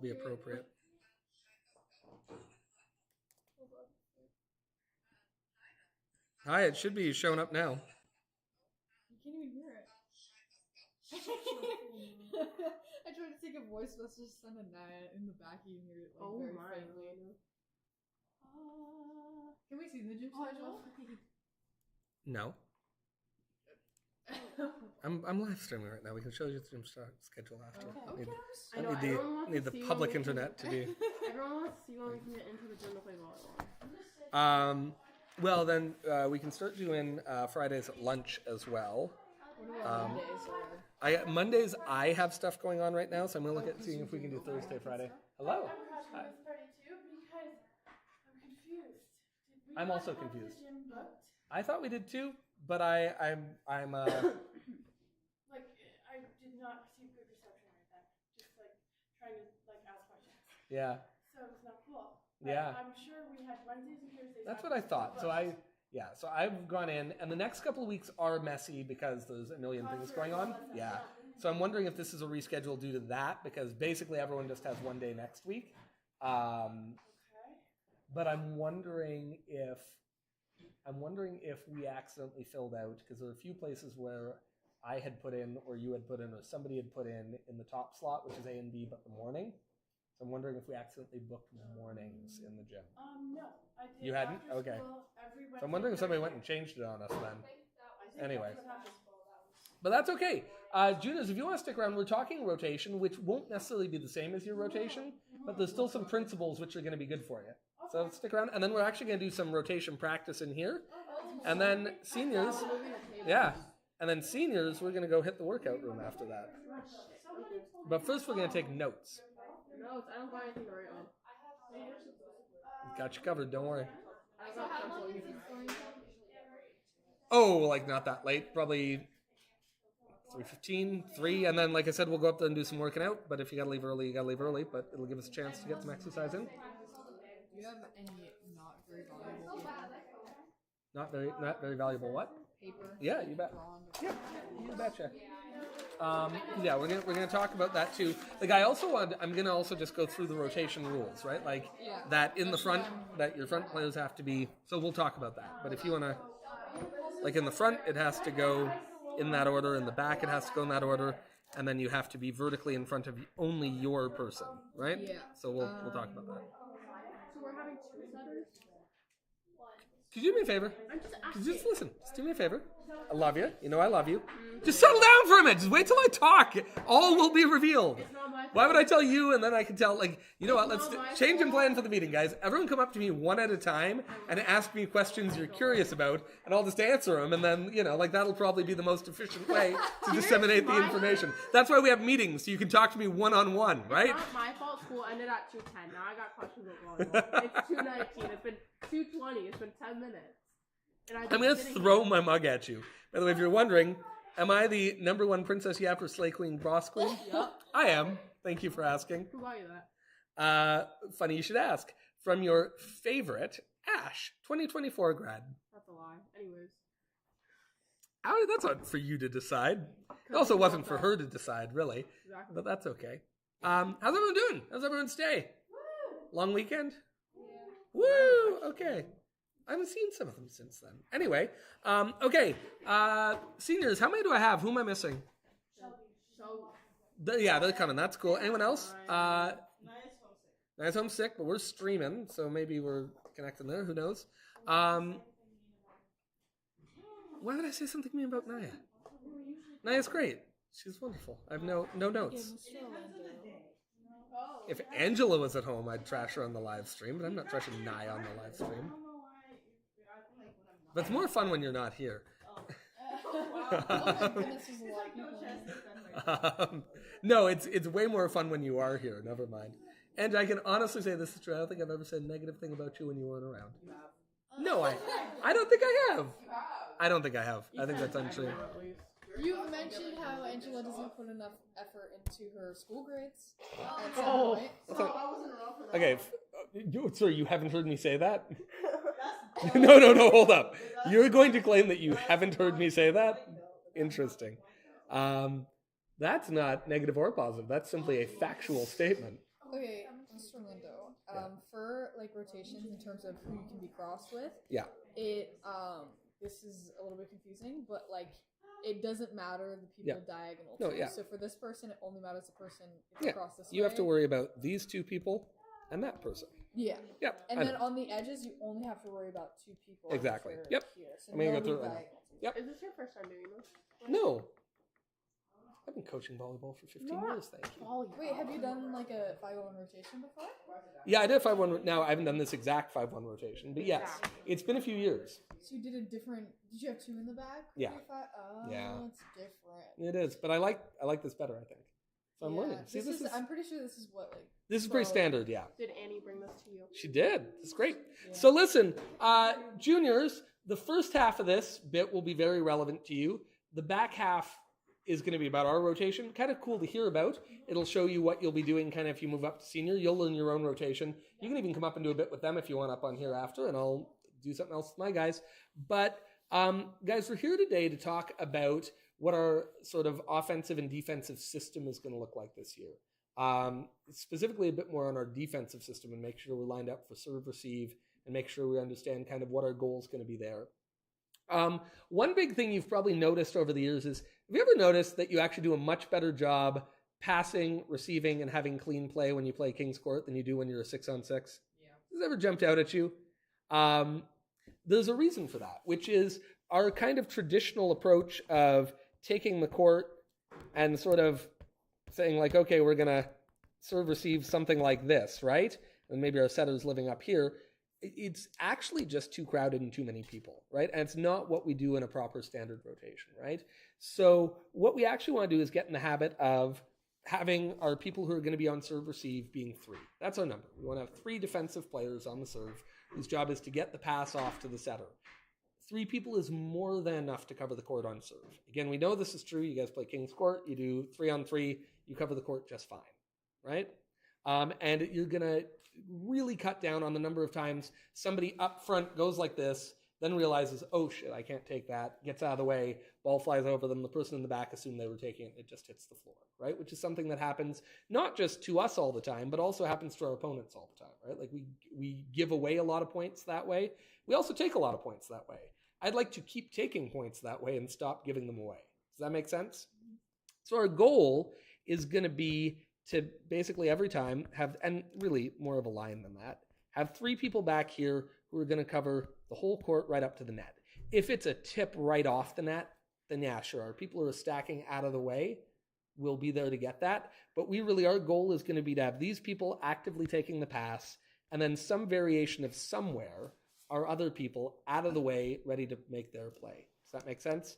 Be appropriate. Hi, it should be showing up now. You can't even hear it. I tried to take a voice message, send a Naya in the back. You can hear it like very faintly. Can we see the gym schedule? No. I'm live streaming right now. We can show you the gym schedule after. Okay. Need the public internet to be. Everyone wants to see when we can get into the gym to play volleyball. Well, then we can start doing Fridays at lunch as well. Mondays I have stuff going on right now, so I'm gonna look at seeing if we can do Thursday, Friday. Hello. Hi. Because I'm confused. I'm also confused. I thought we did too, but I'm like I did not receive good reception right then. Just like trying to like ask questions. Yeah. So it's not cool. But Yeah. I'm sure we had Wednesdays and Thursdays. That's what I thought. So I've gone in, and the next couple of weeks are messy because there's a million things going on. Yeah. So I'm wondering if this is a reschedule due to that, because basically everyone just has one day next week. But I'm wondering if we accidentally filled out, because there are a few places where I had put in, or you had put in, or somebody had put in the top slot, which is A and B, but the morning. So I'm wondering if we accidentally booked mornings in the gym. No, I did. You hadn't? Okay. So I'm wondering if somebody went and changed it on us then. Anyway. But that's okay. Judas, if you want to stick around, we're talking rotation, which won't necessarily be the same as your rotation, but there's still some principles which are going to be good for you. So stick around, and then we're actually going to do some rotation practice in here. And then seniors, we're going to go hit the workout room after that. But first we're going to take notes. No, I don't buy anything to write on. Got you covered, don't worry. Oh, like not that late, probably 3:15, 3, and then like I said, we'll go up there and do some working out, but if you gotta leave early, you gotta leave early, but it'll give us a chance to get some exercise in. Do you have any not very valuable paper? Not very valuable what? Paper? Yeah, you bet. Yeah, you betcha. Yeah, we're gonna talk about that too. Like I'm gonna also just go through the rotation rules, right? Like that in the front, that your front players have to be. So we'll talk about that. But if you wanna, like in the front, it has to go in that order. In the back, it has to go in that order, and then you have to be vertically in front of only your person, right? Yeah. So we'll talk about that. So we're having two setters? Could you do me a favor? I'm just asking. Could you just listen? Just do me a favor. I love you. You know I love you. Just settle down for a minute. Just wait till I talk. All will be revealed. It's not my fault. Why would I tell you and then I can tell, like, you know what, let's change and plan for the meeting, guys. Everyone come up to me one at a time and ask me questions you're curious about, and I'll just answer them, and then, you know, like, that'll probably be the most efficient way to disseminate the information. That's why we have meetings, so you can talk to me one-on-one, right? It's not my fault. School ended at 2:10. Now I got questions about volleyball. It's 2:19. It's been 2:20. It's been 10 minutes. And I'm going to throw my mug at you. By the way, if you're wondering, am I the #1 Princess Yapper Slay Queen Boss Queen? Yep. I am. Thank you for asking. Who got you that? Funny you should ask. From your favorite, Ash, 2024 grad. That's a lie. Anyways. That's not for you to decide. It also wasn't for her to decide, really. Exactly. But that's okay. How's everyone doing? How's everyone's day? Long weekend? Yeah. Woo! Okay. I haven't seen some of them since then. Anyway, okay. Seniors, how many do I have? Who am I missing? Yeah, they're coming. That's cool. Anyone else? Naya's homesick, but we're streaming, so maybe we're connecting there. Who knows? Why did I say something to me about Naya? Naya's great. She's wonderful. I have no notes. If Angela was at home, I'd trash her on the live stream, but I'm not trashing Naya on the live stream. But it's more fun when you're not here. No, it's way more fun when you are here. Never mind. And I can honestly say this is true. I don't think I've ever said a negative thing about you when you weren't around. No, I don't think I have. I don't think I have. I think that's untrue. You've mentioned how Angela doesn't put enough effort into her school grades. Okay. Sorry, you haven't heard me say that? No, hold up. You're going to claim that you haven't heard me say that? Interesting. That's not negative or positive. That's simply a factual statement. Okay, like rotations in terms of who you can be crossed with, Yeah. This is a little bit confusing, but like it doesn't matter the people diagonal to. No, yeah. So for this person, it only matters the person Yeah. across this way. You have to worry about these two people and that person. Yeah. Yep. And then on the edges, you only have to worry about two people. Exactly. Here. Yep. So I'm gonna no go through it right now. diagonals. Yep. Is this your first time doing this? No. I've been coaching volleyball for 15 years, thank you. Wait, have you done like a 5-1 rotation before? Yeah, I did a 5-1. Now, I haven't done this exact 5-1 rotation, but yes, it's been a few years. So you did a different. Did you have two in the back? Yeah. Oh, Yeah. it's different. It is, but I like this better, I think. So I'm learning. See, this is. I'm pretty sure this is what like. This is pretty standard, yeah. Did Annie bring this to you? She did. It's great. Yeah. So listen, juniors, the first half of this bit will be very relevant to you. The back half is going to be about our rotation. Kind of cool to hear about. It'll show you what you'll be doing kind of if you move up to senior. You'll learn your own rotation. You can even come up and do a bit with them if you want up on here after, and I'll do something else with my guys. But guys, we're here today to talk about what our sort of offensive and defensive system is going to look like this year. Specifically a bit more on our defensive system and make sure we're lined up for serve receive and make sure we understand kind of what our goal is going to be there. One big thing you've probably noticed over the years is, have you ever noticed that you actually do a much better job passing, receiving, and having clean play when you play King's Court than you do when you're a 6-on-6? Yeah. Has this ever jumped out at you? There's a reason for that, which is our kind of traditional approach of taking the court and sort of saying like, okay, we're going to serve receive something like this, right? And maybe our setter's living up here. It's actually just too crowded and too many people, right? And it's not what we do in a proper standard rotation, right? So what we actually want to do is get in the habit of having our people who are going to be on serve receive being 3. That's our number. We want to have 3 defensive players on the serve whose job is to get the pass off to the setter. 3 people is more than enough to cover the court on serve. Again, we know this is true. You guys play King's Court. You do 3-on-3. You cover the court just fine, right? And you're going to really cut down on the number of times somebody up front goes like this, then realizes, oh shit, I can't take that, gets out of the way, ball flies over them, the person in the back assumed they were taking it, it just hits the floor, right? Which is something that happens not just to us all the time, but also happens to our opponents all the time, right? Like we give away a lot of points that way. We also take a lot of points that way. I'd like to keep taking points that way and stop giving them away. Does that make sense? So our goal is going to be to basically every time have, and really more of a line than that, have 3 people back here who are going to cover the whole court right up to the net. If it's a tip right off the net, then yeah, sure. Our people who are stacking out of the way will be there to get that. But our goal is going to be to have these people actively taking the pass and then some variation of somewhere are other people out of the way ready to make their play. Does that make sense?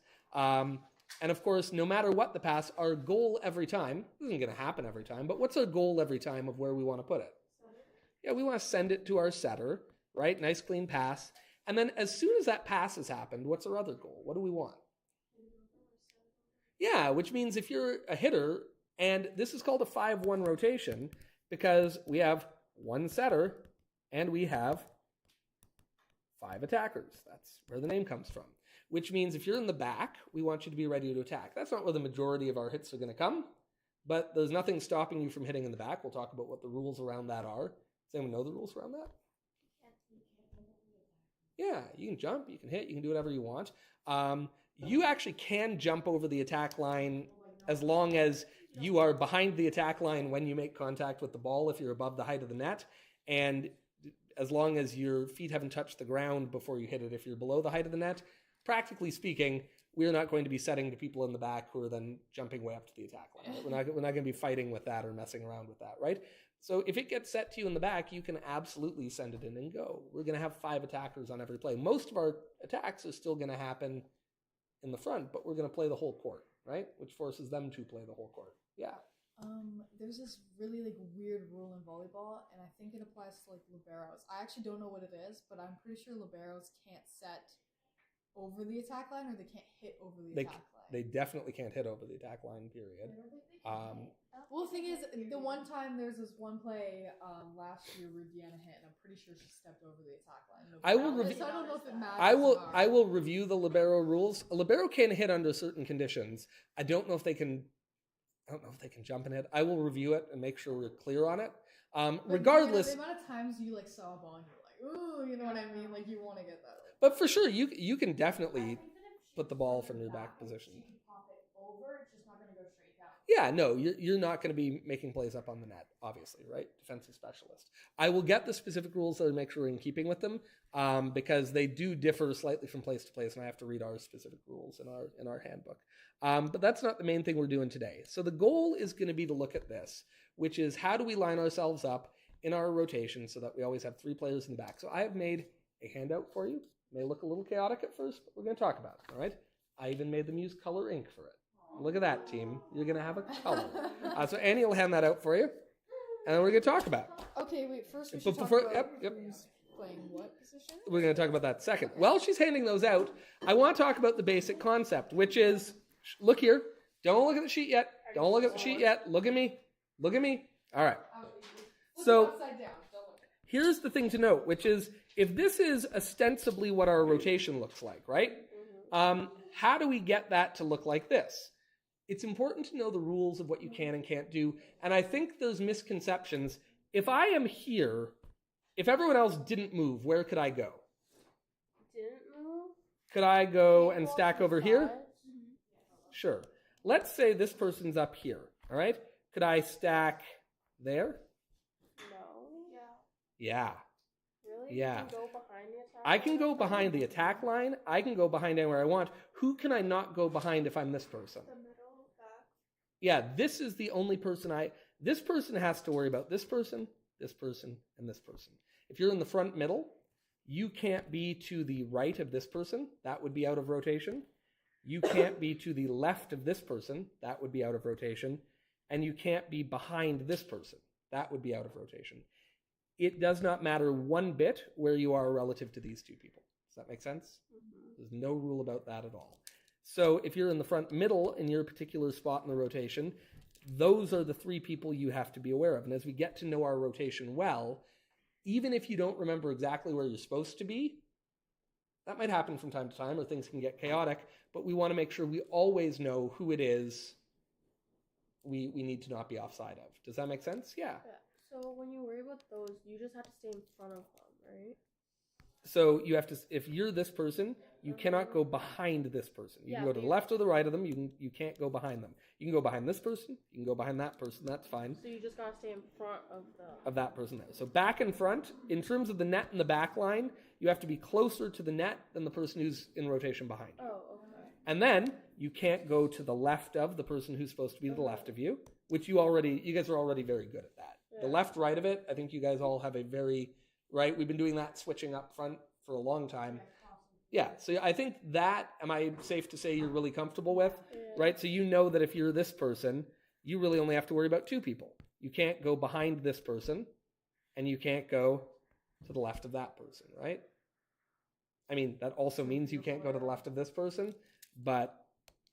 And of course, no matter what the pass, our goal every time, this isn't going to happen every time, but what's our goal every time of where we want to put it? Yeah, we want to send it to our setter, right? Nice clean pass. And then as soon as that pass has happened, what's our other goal? What do we want? Yeah, which means if you're a hitter, and this is called a 5-1 rotation because we have 1 setter and we have 5 attackers. That's where the name comes from. Which means if you're in the back, we want you to be ready to attack. That's not where the majority of our hits are going to come, but there's nothing stopping you from hitting in the back. We'll talk about what the rules around that are. Does anyone know the rules around that? Yeah, you can jump, you can hit, you can do whatever you want. You actually can jump over the attack line as long as you are behind the attack line when you make contact with the ball, if you're above the height of the net, and as long as your feet haven't touched the ground before you hit it, if you're below the height of the net. Practically speaking, we're not going to be setting to people in the back who are then jumping way up to the attack line. Right? We're not going to be fighting with that or messing around with that, right? So if it gets set to you in the back, you can absolutely send it in and go. We're going to have 5 attackers on every play. Most of our attacks are still going to happen in the front, but we're going to play the whole court, right? Which forces them to play the whole court. Yeah. There's this really weird rule in volleyball, and I think it applies to liberos. I actually don't know what it is, but I'm pretty sure liberos can't set over the attack line, or they can't hit over the attack line. They definitely can't hit over the attack line, period. Well, the thing is, the one time there's this one play last year where Deanna hit, and I'm pretty sure she stepped over the attack line. I will So I don't know if it matters. I will review the libero rules. A libero can hit under certain conditions. I don't know if they can jump and hit. I will review it and make sure we're clear on it. Regardless, the amount of times you like saw a ball and you're like, ooh, you know what I mean? Like you want to get that. but for sure, you can definitely put the ball from your back position. She can pop it over. It's just not going to go straight down. Yeah, no, you're not going to be making plays up on the net, obviously, right? Defensive specialist. I will get the specific rules so to make sure we're in keeping with them, because they do differ slightly from place to place, and I have to read our specific rules in our handbook. But that's not the main thing we're doing today. So the goal is going to be to look at this, which is how do we line ourselves up in our rotation so that we always have 3 players in the back. So I have made a handout for you. It may look a little chaotic at first, but we're going to talk about it, all right? I even made them use color ink for it. Look at that, team. You're going to have a color. So Annie will hand that out for you, and then we're going to talk about it. Okay, wait. First, we should But talk before- about yep. who's playing what position. We're going to talk about that second. While she's handing those out, I want to talk about the basic concept, which is, look here. Don't look at the sheet yet. Don't look at the sheet yet. Look at me. Look at me. All right. So Upside down. Don't look. here's the thing to note, which is if this is ostensibly what our rotation looks like, right? How do we get that to look like this? It's important to know the rules of what you can and can't do. And I think there's misconceptions. If I am here, if everyone else didn't move, where could I go? Didn't move? Could I go and stack over here? Sure. Let's say this person's up here, all right? Could I stack there? No. Yeah. Really? Yeah. You can go behind the attack I can line? go behind the attack line. I can go behind anywhere I want. Who can I not go behind if I'm this person? The middle back. Yeah, this is the only person this person has to worry about this person, and this person. If you're in the front middle, you can't be to the right of this person. That would be out of rotation. You can't be to the left of this person. That would be out of rotation. And you can't be behind this person. That would be out of rotation. It does not matter one bit where you are relative to these two people. Does that make sense? There's no rule about that at all. So if you're in the front middle in your particular spot in the rotation, those are the 3 people you have to be aware of. And as we get to know our rotation well, even if you don't remember exactly where you're supposed to be, that might happen from time to time, or things can get chaotic, but we want to make sure we always know who it is we need to not be offside of. Does that make sense? Yeah. So when you worry about those, you just have to stay in front of them, right? So you have to, if you're this person, you cannot go behind this person. You can go to the left or the right of them. You can't go behind them. You can go behind this person. You can go behind that person. That's fine. So you just gotta stay in front of that person there. So back and front, in terms of the net and the back line, you have to be closer to the net than the person who's in rotation behind you. Oh, okay. And then you can't go to the left of the person who's supposed to be to the left of you, which you guys are already very good at that. Yeah. The left, right of it, I think you guys all have a very, right? We've been doing that switching up front for a long time. Yeah, so I think that, am I safe to say you're really comfortable with, right? So you know that if you're this person, you really only have to worry about 2 people. You can't go behind this person, and you can't go to the left of that person, right? I mean, that also means you can't go to the left of this person, but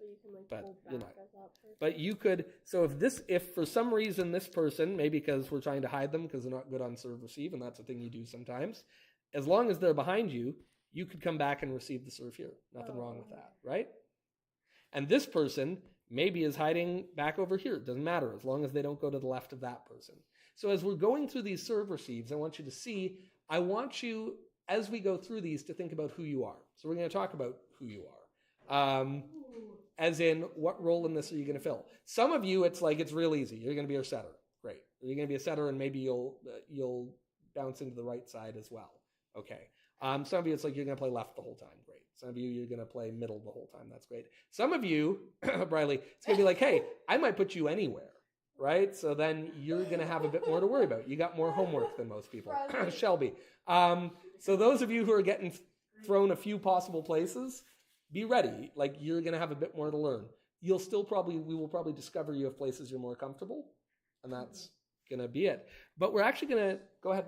you can like but pull you're back not. as that person. But you could, so if for some reason this person, maybe because we're trying to hide them because they're not good on serve receive, and that's a thing you do sometimes, as long as they're behind you, you could come back and receive the serve here. Nothing wrong with that, right? And this person maybe is hiding back over here. It doesn't matter as long as they don't go to the left of that person. So as we're going through these serve receives, I want you to see, I want you, as we go through these, to think about who you are. So we're going to talk about who you are. As in, what role in this are you going to fill? Some of you, it's like, it's real easy. You're going to be your setter. Great. You're going to be a setter, and maybe you'll bounce into the right side as well. Okay. Some of you, it's like you're going to play left the whole time. Great. Some of you, you're going to play middle the whole time. That's great. Some of you, Briley, it's going to be like, hey, I might put you anywhere, right? So then you're going to have a bit more to worry about. You got more homework than most people. Shelby. So those of you who are getting thrown a few possible places, be ready. Like, you're going to have a bit more to learn. We will probably discover you have places you're more comfortable, and that's going to be it. But we're actually going to, go ahead.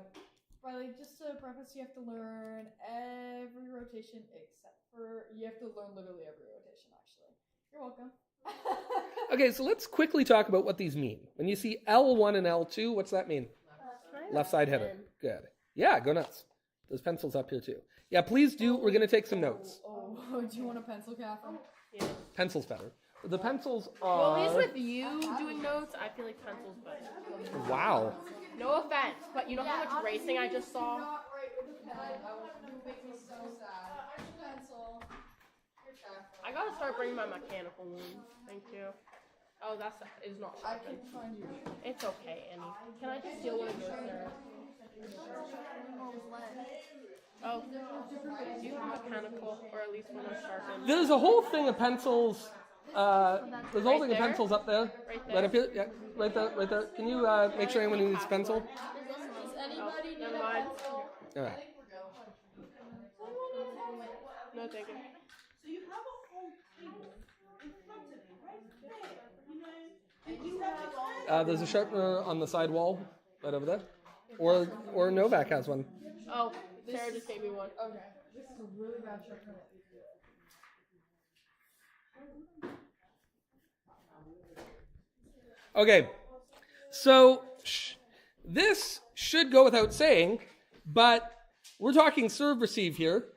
Riley, just to preface, you have to learn every rotation except for, you have to learn literally every rotation, actually. You're welcome. Okay, so let's quickly talk about what these mean. When you see L1 and L2, what's that mean? Left side header. Good. Yeah, go nuts. There's pencils up here too. Yeah, please do. We're going to take some notes. Oh, do you want a pencil, Catherine? Yeah. Pencil's better. The pencils Well, are... at least with you doing notes, I feel like pencil's better. Wow. No offense, but you know how much racing I just saw? Not right with the pen. You make me so sad. Pencil. Your check. I gotta start bringing my mechanical ones. Thank you. Oh, is not I sharpened. can find you. It's okay, Annie. Can I just steal one of yours, Sarah? Oh, do you have mechanical, or at least one that's sharpened? There's a whole thing of pencils. There's a whole thing of pencils up there. Right there. Right up here. Yeah, right there, right there. Can you make sure anyone needs a pencil? Does anybody need never a mind. pencil? All right. No, thank you. So you have a whole table in front of you, right there. You know, and you have There's a sharpener on the side wall, right over there. Or Novak has one. Oh, Sarah just gave me one. Okay. This is a really bad shortcut. Okay, so this should go without saying, but we're talking serve receive here.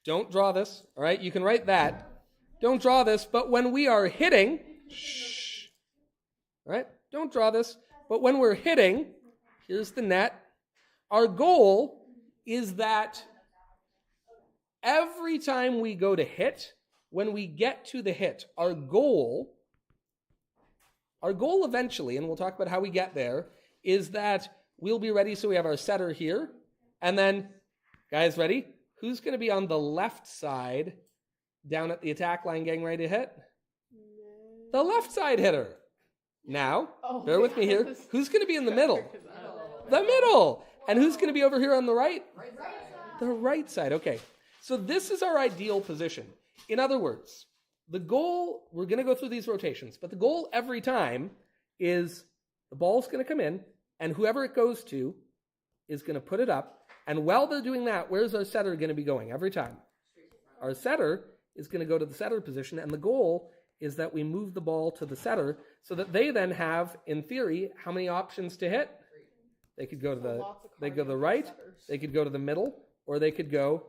Don't draw this, all right? You can write that. Don't draw this, but when we are hitting, all right? Don't draw this, but when we're hitting, here's the net. Our goal is that every time we go to hit, when we get to the hit, our goal eventually, and we'll talk about how we get there, is that we'll be ready. So we have our setter here. And then, guys, ready? Who's going to be on the left side down at the attack line getting ready to hit? The left side hitter. Now, bear with me here. Who's going to be in the middle? The middle. And who's going to be over here on the right? The right side. Okay. So this is our ideal position. In other words, the goal, we're going to go through these rotations, but the goal every time is the ball's going to come in, and whoever it goes to is going to put it up. And while they're doing that, where's our setter going to be going every time? Our setter is going to go to the setter position, and the goal is that we move the ball to the setter so that they then have, in theory, how many options to hit? They could go to the right, they could go to the middle, or they could go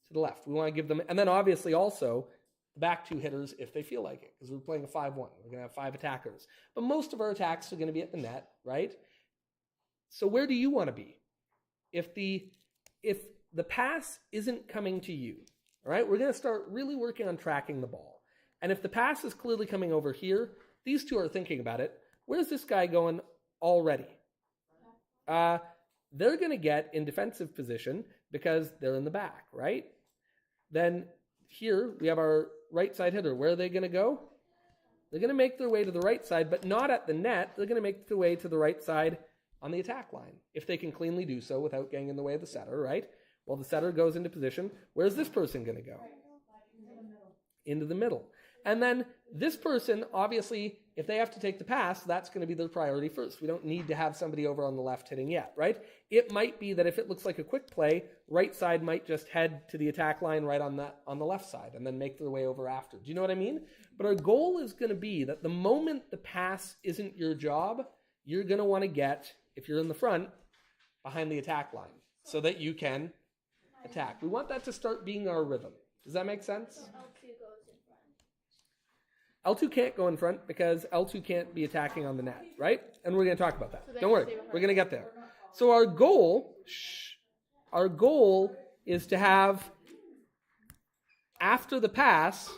to the left. We want to give them, and then obviously also the back two hitters if they feel like it, because we're playing a 5-1. We're going to have 5 attackers. But most of our attacks are going to be at the net, right? So where do you want to be? If the pass isn't coming to you, all right, we're going to start really working on tracking the ball. And if the pass is clearly coming over here, these two are thinking about it. Where's this guy going already? They're going to get in defensive position because they're in the back, right? Then here we have our right side hitter. Where are they going to go? They're going to make their way to the right side, but not at the net. They're going to make their way to the right side on the attack line, if they can cleanly do so without getting in the way of the setter, right? Well, the setter goes into position. Where's this person going to go? Into the middle. And then this person, obviously, if they have to take the pass, that's going to be their priority first. We don't need to have somebody over on the left hitting yet, right? It might be that if it looks like a quick play, right side might just head to the attack line right on the left side and then make their way over after. Do you know what I mean? But our goal is going to be that the moment the pass isn't your job, you're going to want to get, if you're in the front, behind the attack line so that you can attack. We want that to start being our rhythm. Does that make sense? L2 can't go in front because L2 can't be attacking on the net, right? And we're going to talk about that. Don't worry. We're going to get there. So our goal is to have, after the pass,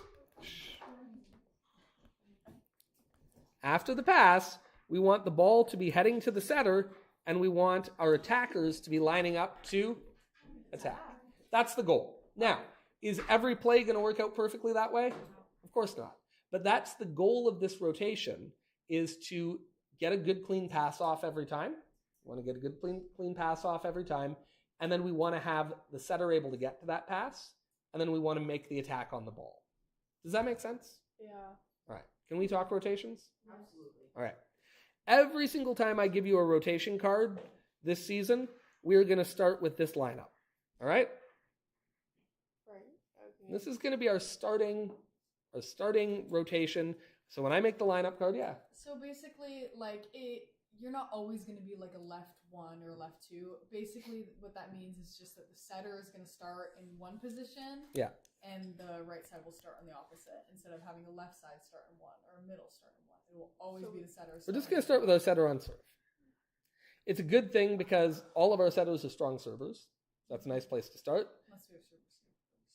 we want the ball to be heading to the setter, and we want our attackers to be lining up to attack. That's the goal. Now, is every play going to work out perfectly that way? Of course not. But that's the goal of this rotation, is to get a good clean pass off every time. We want to get a good clean pass off every time. And then we want to have the setter able to get to that pass. And then we want to make the attack on the ball. Does that make sense? Yeah. All right. Can we talk rotations? Absolutely. All right. Every single time I give you a rotation card this season, we're going to start with this lineup. All right? Right. Okay. This is going to be our starting rotation. So when I make the lineup card, yeah. So basically, you're not always going to be like a left 1 or a left 2. Basically, what that means is just that the setter is going to start in one position. Yeah. And the right side will start on the opposite, instead of having a left side start in 1 or a middle start in 1. It will always be the setter. We're just going to start with our setter on serve. It's a good thing because all of our setters are strong servers. That's a nice place to start. Unless we have service.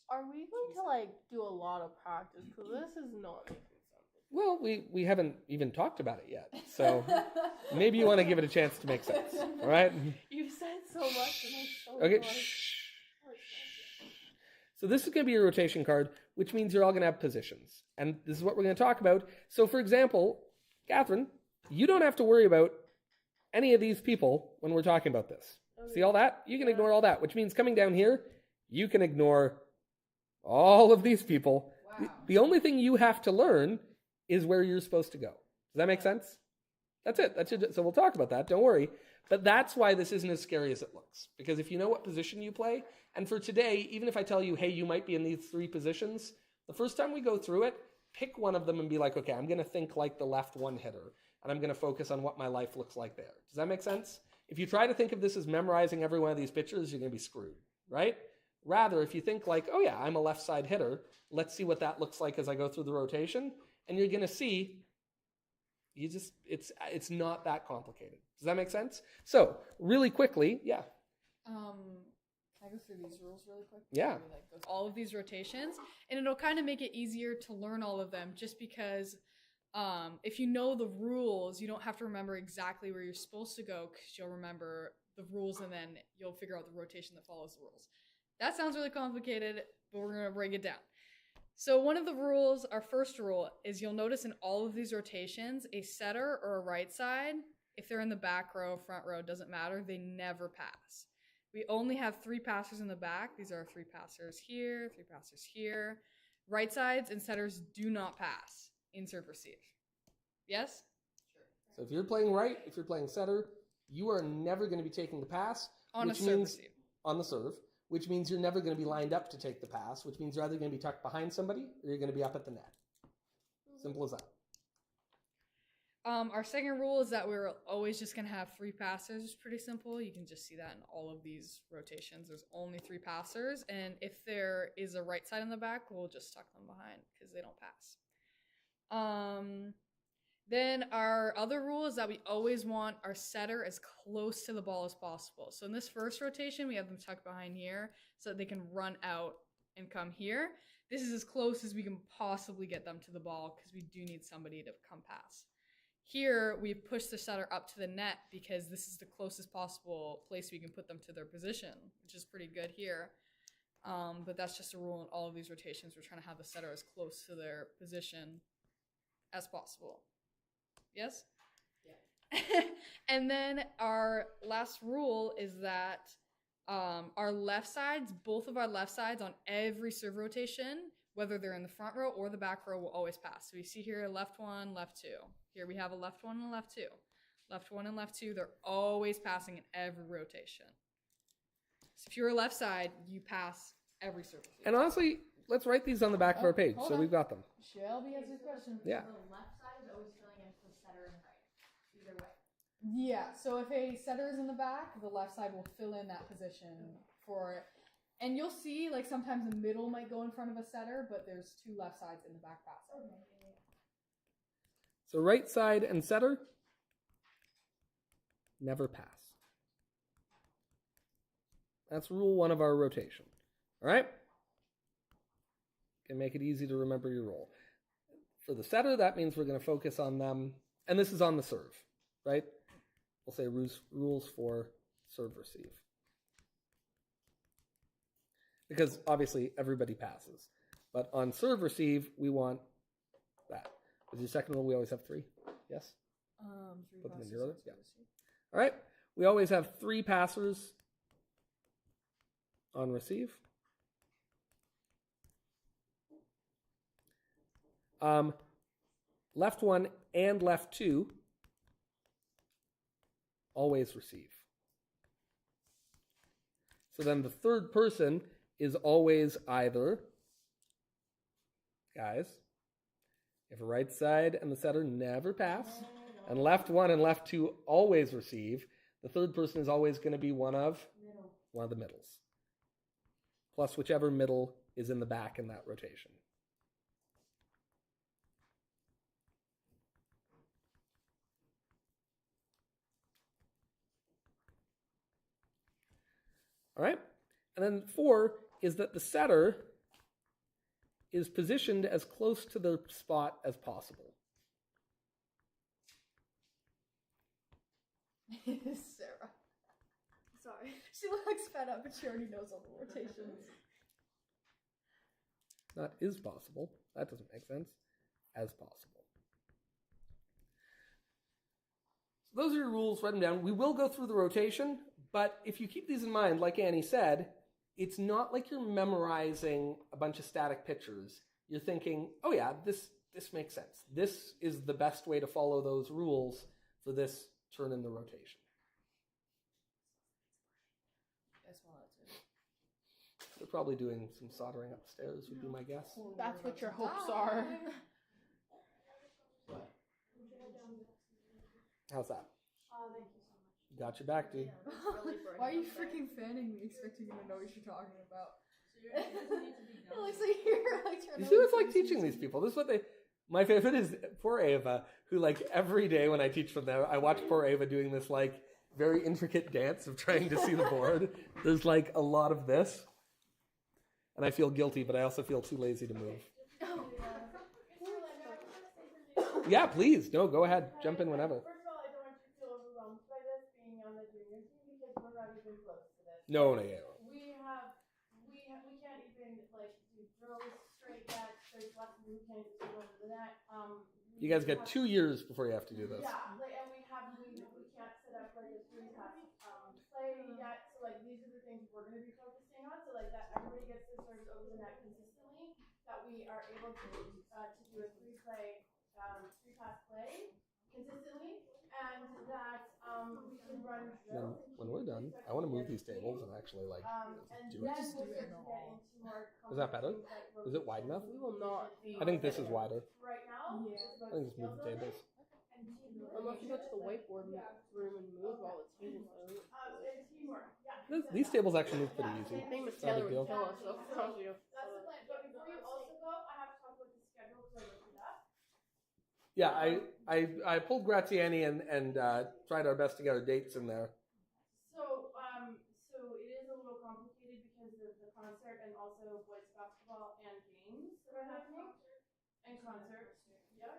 Are we going to like do a lot of practice? Because this is not making sense. Well, we haven't even talked about it yet. So maybe you want to give it a chance to make sense. All right? You said so much and I'm so Okay. exhausted. Shh. So this is going to be your rotation card, which means you're all going to have positions. And this is what we're going to talk about. So for example, Catherine, you don't have to worry about any of these people when we're talking about this. Okay. See all that? You can ignore all that, which means coming down here, you can ignore all of these people. Wow. The only thing you have to learn is where you're supposed to go. Does that make sense? That's it. That's it. So we'll talk about that. Don't worry. But that's why this isn't as scary as it looks. Because if you know what position you play, and for today, even if I tell you, hey, you might be in these 3 positions, the first time we go through it, pick one of them and be like, okay, I'm going to think like the left one hitter, and I'm going to focus on what my life looks like there. Does that make sense? If you try to think of this as memorizing every one of these pictures, you're going to be screwed, right? Rather, if you think like, oh yeah, I'm a left side hitter, let's see what that looks like as I go through the rotation, and you're going to see it's not that complicated. Does that make sense? So, really quickly, yeah. Can I go through these rules really quick? Yeah. Maybe, like, go all of these rotations, and it'll kind of make it easier to learn all of them just because if you know the rules, you don't have to remember exactly where you're supposed to go because you'll remember the rules and then you'll figure out the rotation that follows the rules. That sounds really complicated, but we're going to break it down. So one of the rules, our first rule, is you'll notice in all of these rotations, a setter or a right side, if they're in the back row, front row, doesn't matter, they never pass. We only have 3 passers in the back. These are 3 passers here, 3 passers here. Right sides and setters do not pass in serve receive. Yes? So if you're playing right, if you're playing setter, you are never going to be taking the pass. On a which serve means receive. on the serve, which means you're never going to be lined up to take the pass, which means you're either going to be tucked behind somebody or you're going to be up at the net. Simple as that. Our second rule is that we're always just going to have 3 passers. It's pretty simple. You can just see that in all of these rotations. There's only 3 passers. And if there is a right side in the back, we'll just tuck them behind because they don't pass. Then our other rule is that we always want our setter as close to the ball as possible. So in this first rotation, we have them tucked behind here so that they can run out and come here. This is as close as we can possibly get them to the ball because we do need somebody to come pass. Here, we've pushed the setter up to the net because this is the closest possible place we can put them to their position, which is pretty good here. But that's just a rule in all of these rotations. We're trying to have the setter as close to their position as possible. Yes? Yeah. And then our last rule is that our left sides, both of our left sides on every serve rotation, whether they're in the front row or the back row, will always pass. So we see here left 1, left 2. Here we have a left 1 and a left 2. Left 1 and left 2, they're always passing in every rotation. So if you're a left side, you pass every serve rotation. And honestly, let's write these on the back of our page so we've got them. Shelby has a question. Yeah. The left side is always filling in for the setter and right. Either way. Yeah, so if a setter is in the back, the left side will fill in that position for it. And you'll see, like, sometimes the middle might go in front of a setter, but there's 2 left sides in the back pass. So right side and setter, never pass. That's rule 1 of our rotation. All right? Can make it easy to remember your role. For the setter, that means we're going to focus on them. And this is on the serve, right? We'll say rules for serve receive. Because obviously everybody passes. But on serve receive, we want that. Is your second rule we always have 3? Yes? 3 Put them in passes your other? on Yeah. serve receive. All right. We always have 3 passers on receive. Left 1 and left 2 always receive. So then the third person is always either, guys, if a right side and the setter never pass, and left 1 and left 2 always receive, the third person is always going to be one of the middles. Plus whichever middle is in the back in that rotation. All right? And then 4 is that the setter is positioned as close to the spot as possible. Sarah. Sorry. She looks fed up, but she already knows all the rotations. Not is possible. That doesn't make sense. As possible. So those are your rules. Write them down. We will go through the rotation, but if you keep these in mind, like Annie said, it's not like you're memorizing a bunch of static pictures. You're thinking, oh yeah, this makes sense. This is the best way to follow those rules for this turn in the rotation. They're probably doing some soldering upstairs, would be my guess. That's what your hopes are. How's that? Thank you so much. Got your back, dude. Why are you freaking fanning me, expecting me to know what you're talking about? It looks like you're like trying You to. see what it's like teaching these people? This is what they... My favorite is poor Ava, who like every day when I teach from them, I watch poor Ava doing this like very intricate dance of trying to see the board. There's like a lot of this. And I feel guilty, but I also feel too lazy to move. Yeah, please. No, go ahead. Jump in whenever. First of all, I don't want you to feel overwhelmed by this being on the junior team because we're not even close to this. No, yeah. We can't even like do drills straight yet. There's lots of we can't do over that. You guys got 2 years before you have to do this. Yeah, like, and we can't set up like a 3-pass play yet. So like these are the things we're going to be focusing on. So like that everybody gets their serves over the net consistently. That we are able to do a 3-pass play consistently, and that we can run drills. When we're done, I want to move these tables and actually like And do then it. we'll start to get into more Is that better? like, Is it wide enough? We will not be. I think this is wider. right now. It's about I think just move the skill building tables. and teamwork. Unless you go to the whiteboard room and move while the team is out. And teamwork. Yeah. These tables actually move pretty easy. Famous It's not a Taylor big deal. would kill us, so tells you. That's the plan. But before you also go, I have to talk about the schedule because I looked it up. Yeah, I pulled Graziani and tried our best to get our dates in there. So it is a little complicated because of the concert and also boys basketball and games that are happening. And concerts. Yeah.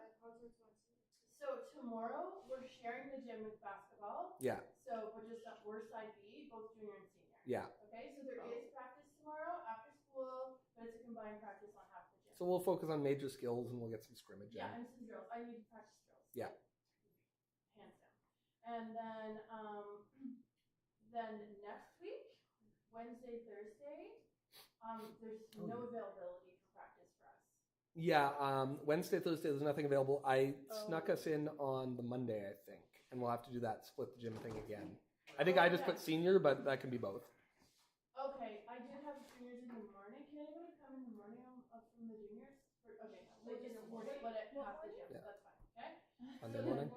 So tomorrow we're sharing the gym with basketball. Yeah. So we're side B, both junior and senior. Yeah. Okay, so there is practice tomorrow after school, but it's a combined practice on half the gym. So we'll focus on major skills and we'll get some scrimmage in. Yeah, and some drills. I need to practice drills. Yeah. Hands down. And then next week, Wednesday, Thursday, there's no availability for practice for us. Yeah, Wednesday, Thursday, there's nothing available. I snuck us in on the Monday, I think, and we'll have to do that split the gym thing again. I think I just put senior, but that can be both. Okay, I did have juniors in the morning. Can anybody come in the morning up from the juniors? Okay, like just split it half the gym. Yeah. That's fine. Okay. Monday morning.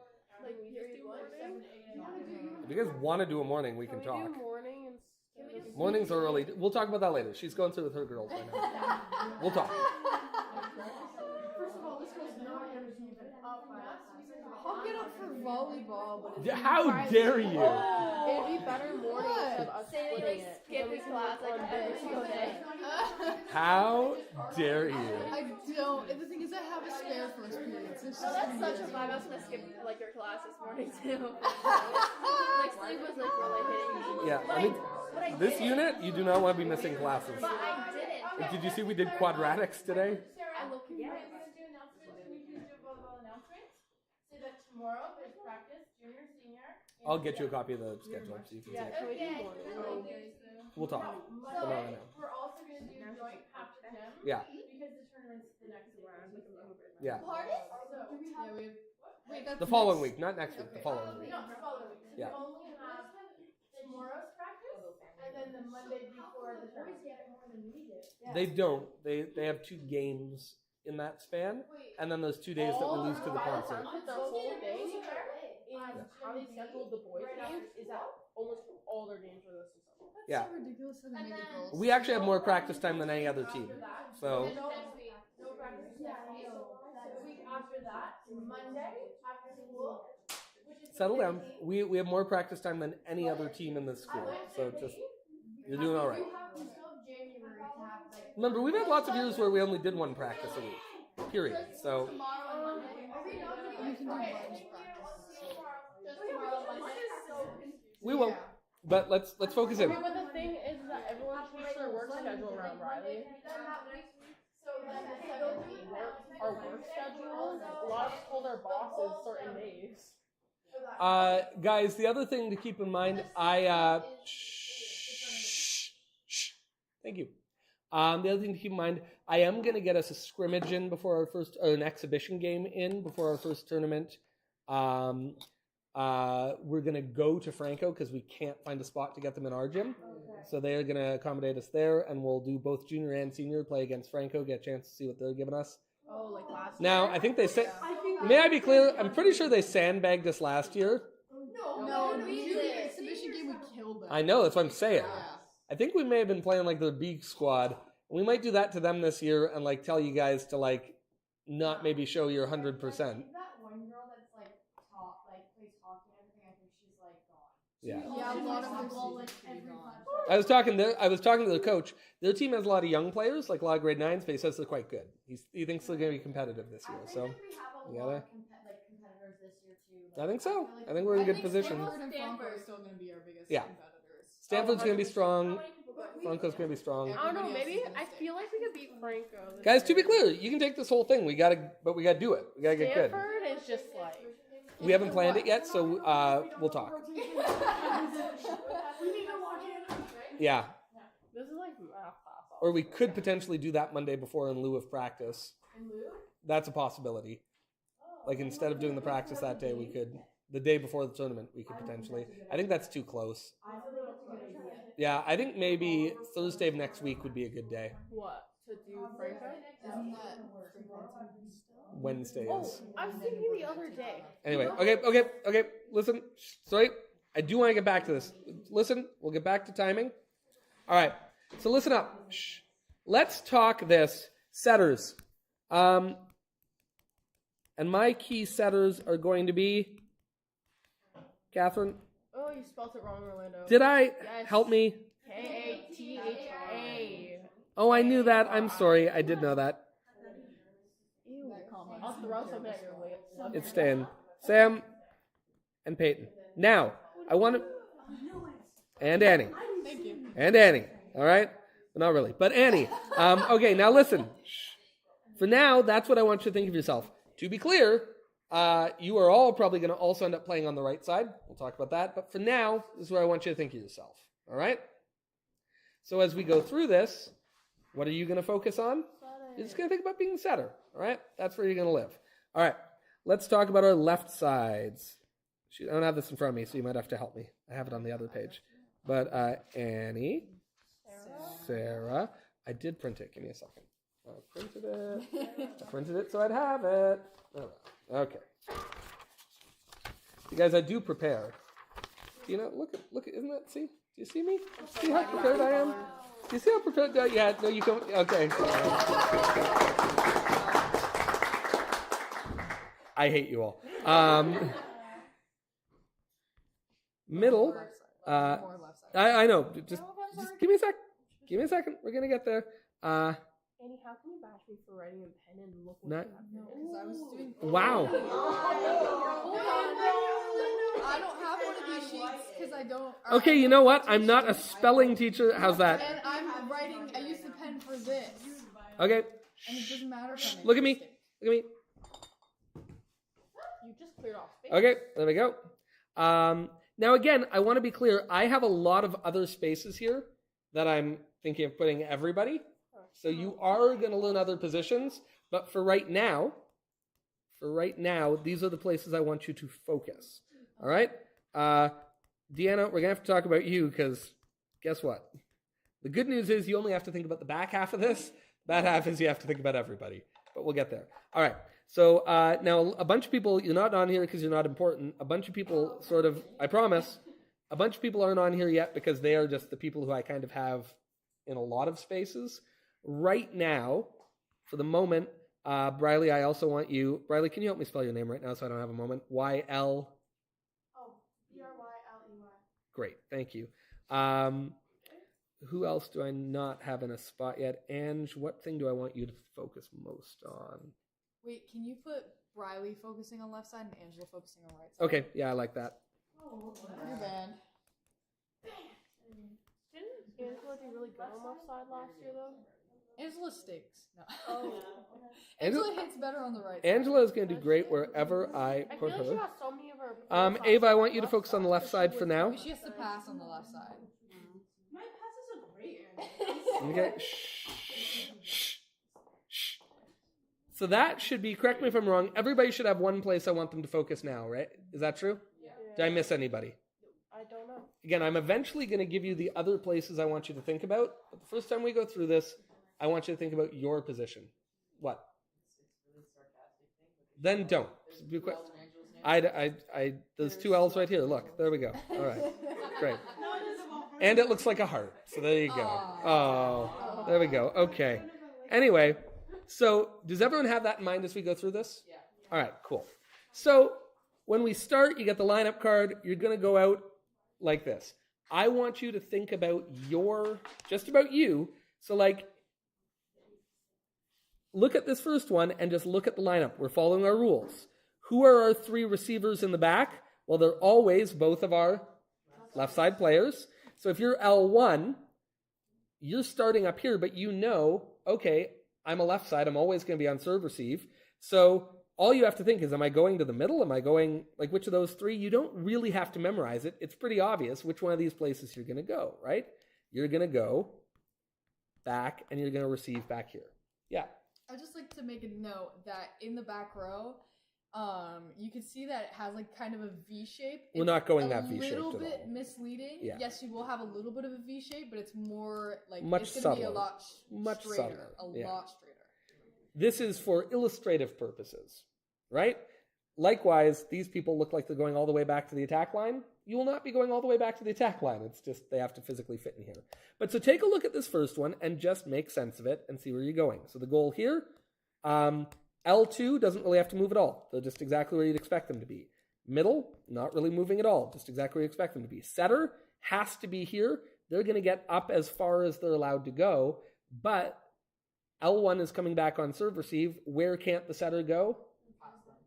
Like we just do morning. 7 to 8 a.m. If you guys want to do a morning, we can we talk. do morning instead of Mornings are early. We'll talk about that later. She's going through with her girls right now. We'll talk. First of all, this was not going to be even up my ass. I'll get up for volleyball, but it's How dare you? It'd be better morning instead of us Say they splitting like it. skip a class like every single day. How dare you? I don't. And the thing is, I have a spare first period. So it's Oh, just that's gonna such be a vibe. I was gonna skip like your class this morning too. Like sleep was like really hitting me. Yeah, But I mean, but I this didn't. unit, you do not want to be missing classes. But I didn't. Did you see we did quadratics today? Sarah, I look we're yes. going to do announcements. Can you please do volleyball announcements? Say that tomorrow there's practice, junior, senior. I'll get you a copy of the schedule so you can Yeah, see can we do Okay. morning? We'll talk. Monday, Tomorrow now. we're also going to do joint half the gym. Yeah. Because the tournament's the next week. Yeah. Pardon? So, Yeah, we have. Wait, that's The following week, not next week, the following week. no, the following week. So Yeah. we only have tomorrow's practice and then the Monday before the tournament. They don't. They have 2 games in that span, and then those 2 days that we lose to the concert. The whole thing is Yeah. how they scheduled the boys games is that almost all their games are this and stuff. That's Yeah. so ridiculous that they And make it then- girls. We actually have more practice time than any other team. So, No practice next week. The week after that, Monday after school, which is settle down. We have more practice time than any other team in this school. So just You're doing all right. You still have January to have like. Remember, we've had lots of years where we only did one practice a week. Period. So Tomorrow and Monday. Are we not gonna You can do okay. lunch practice. Just tomorrow and Monday. we won't. But let's focus in. Okay, but the thing is that everyone changed their work schedule around Riley. So then the 17th. Our work schedules, a lot of us told our bosses certain days. Guys, the other thing to keep in mind, thank you. The other thing to keep in mind, I am going to get us a scrimmage in before our first, or an exhibition game in before our first tournament. We're going to go to Franco because we can't find a spot to get them in our gym. So they're going to accommodate us there, and we'll do both junior and senior, play against Franco, get a chance to see what they're giving us. Oh, like last Now, I think they said, may I be clear? I'm pretty sure they sandbagged us last year. No, the junior exhibition game we killed them. I know, that's what I'm saying. Yeah. I think we may have been playing like the B squad. We might do that to them this year and like tell you guys to like not maybe show your 100%. That one girl that's like top, like plays hockey and everything. I think she's like gone. Yeah. Yeah, a lot of their Like seasons should be every gone. class. I was talking to the coach. Their team has a lot of young players, like a lot of grade 9s, but he says they're quite good. He thinks they're going to be competitive this year. So I think that we have a lot of competitors this year too. I think so. I think we're in good position. Stanford and Franco are still going to be our biggest Yeah. competitors. Stanford's going to be strong. How many people got Franco's going to be strong. I don't know, maybe I feel like we could beat Franco. this Guys, to be year. clear, you can take this whole thing. We got to do it. We got to get good. Stanford is just like. We haven't planned it yet, so we'll talk. We need to lock in, right? Yeah. This is like math class. Or we could potentially do that Monday before in lieu of practice. In lieu? That's a possibility. Like instead of doing the practice that day, we could, the day before the tournament, we could potentially. I think that's too close. I feel like it's a good idea. Yeah, I think maybe Thursday of next week would be a good day. What? To do Franco? Isn't that frequency still? Wednesday Oh, is. I was thinking the other day. Anyway, okay. Listen, sorry. I do want to get back to this. Listen, we'll get back to timing. All right. So listen up. Shh. Let's talk this. Setters. And my key setters are going to be Catherine. Oh, you spelled it wrong, Orlando. Did I? Yes. Help me. Katha. Oh, I knew that. I'm sorry. I did know that. Ew. I'll throw something at your lips. It's staying. Sam and Peyton. Now, I want to... And Annie. Thank you. And Annie. All right? Well, not really. But Annie. Okay, now listen. For now, that's what I want you to think of yourself. To be clear, you are all probably going to also end up playing on the right side. We'll talk about that. But for now, this is where I want you to think of yourself. All right? So as we go through this, what are you going to focus on? You're just going to think about being the setter. All right? That's where you're going to live. All right. Let's talk about our left sides. Shoot, I don't have this in front of me, so you might have to help me. I have it on the other page. But Annie, Sarah, I did print it. Give me a second. I printed it so I'd have it. Oh, okay. You guys, I do prepare. You know, look at, isn't that, see? Do you see me? See how prepared I am? Do you see how prepared? Yeah, no, you don't. Okay. I hate you all. Middle. More left side. I know. Just give me a sec. Give me a second. We're gonna get there. Annie, how can you bash me for writing in pen and look what Not- you have No, written? because I was doing. Wow. I don't have one of these sheets because I don't. Okay, you know what? I'm not a spelling teacher. How's that? And I'm writing. I used the pen for this, Okay. and it doesn't matter if I make Look a at me. mistake. Look at me. You just cleared off space. Okay, there we go. Now again, I want to be clear. I have a lot of other spaces here that I'm thinking of putting everybody. So you are going to learn other positions, but for right now, these are the places I want you to focus. All right? Deanna, we're going to have to talk about you because guess what? The good news is you only have to think about the back half of this. The bad half is you have to think about everybody, but we'll get there. All right. So now a bunch of people, you're not on here because you're not important. A bunch of people sort of, I promise, a bunch of people aren't on here yet because they are just the people who I kind of have in a lot of spaces. Right now, for the moment, Briley, I also want you, Briley, can you help me spell your name right now so I don't have a moment? Y-L. Oh, Bryley. Great, thank you. who else do I not have in a spot yet? Ange, what thing do I want you to focus most on? Wait, can you put Briley focusing on left side and Angela focusing on right side? Okay, yeah, I like that. You're banned. Didn't Angela do really good on left side last year though? Angela stinks. No. Oh. Angela hits better on the right side. Angela is going to do great wherever I I put feel like she her. has so many of her. Ava, I want you to focus on the left side for now. She has to pass on the left side. My passes are great. Okay. Shh. Shh. Shh. So that should be, correct me if I'm wrong, everybody should have one place I want them to focus now, right? Is that true? Yeah. Did I miss anybody? I don't know. Again, I'm eventually going to give you the other places I want you to think about. But the first time we go through this, I want you to think about your position. What? Then don't. Be quick. There's two L's right here. Look, there we go. All right, great. And it looks like a heart. So there you go. Oh, there we go. Okay. Anyway, so does everyone have that in mind as we go through this? Yeah. All right, cool. So when we start, you get the lineup card. You're going to go out like this. I want you to think about just about you. So like, look at this first one and just look at the lineup. We're following our rules. Who are our three receivers in the back? Well, they're always both of our left side players. So if you're L1, you're starting up here, but you know, okay, I'm a left side. I'm always going to be on serve receive. So all you have to think is, am I going to the middle? Am I going, like, which of those three? You don't really have to memorize it. It's pretty obvious which one of these places you're going to go, right? You're going to go back and you're going to receive back here. Yeah. I'd just like to make a note that in the back row, you can see that it has like kind of a V shape. We're not going that V shape at all. A little bit misleading. Yeah. Yes, you will have a little bit of a V shape, but it's more like Much it's going to be a subtler. lot Much straighter. subtler. A lot straighter. This is for illustrative purposes, right? Likewise, these people look like they're going all the way back to the attack line. You will not be going all the way back to the attack line. It's just they have to physically fit in here. But so take a look at this first one and just make sense of it and see where you're going. So the goal here, L2 doesn't really have to move at all. They're just exactly where you'd expect them to be. Middle, not really moving at all. Just exactly where you expect them to be. Setter has to be here. They're going to get up as far as they're allowed to go. But L1 is coming back on serve receive. Where can't the setter go?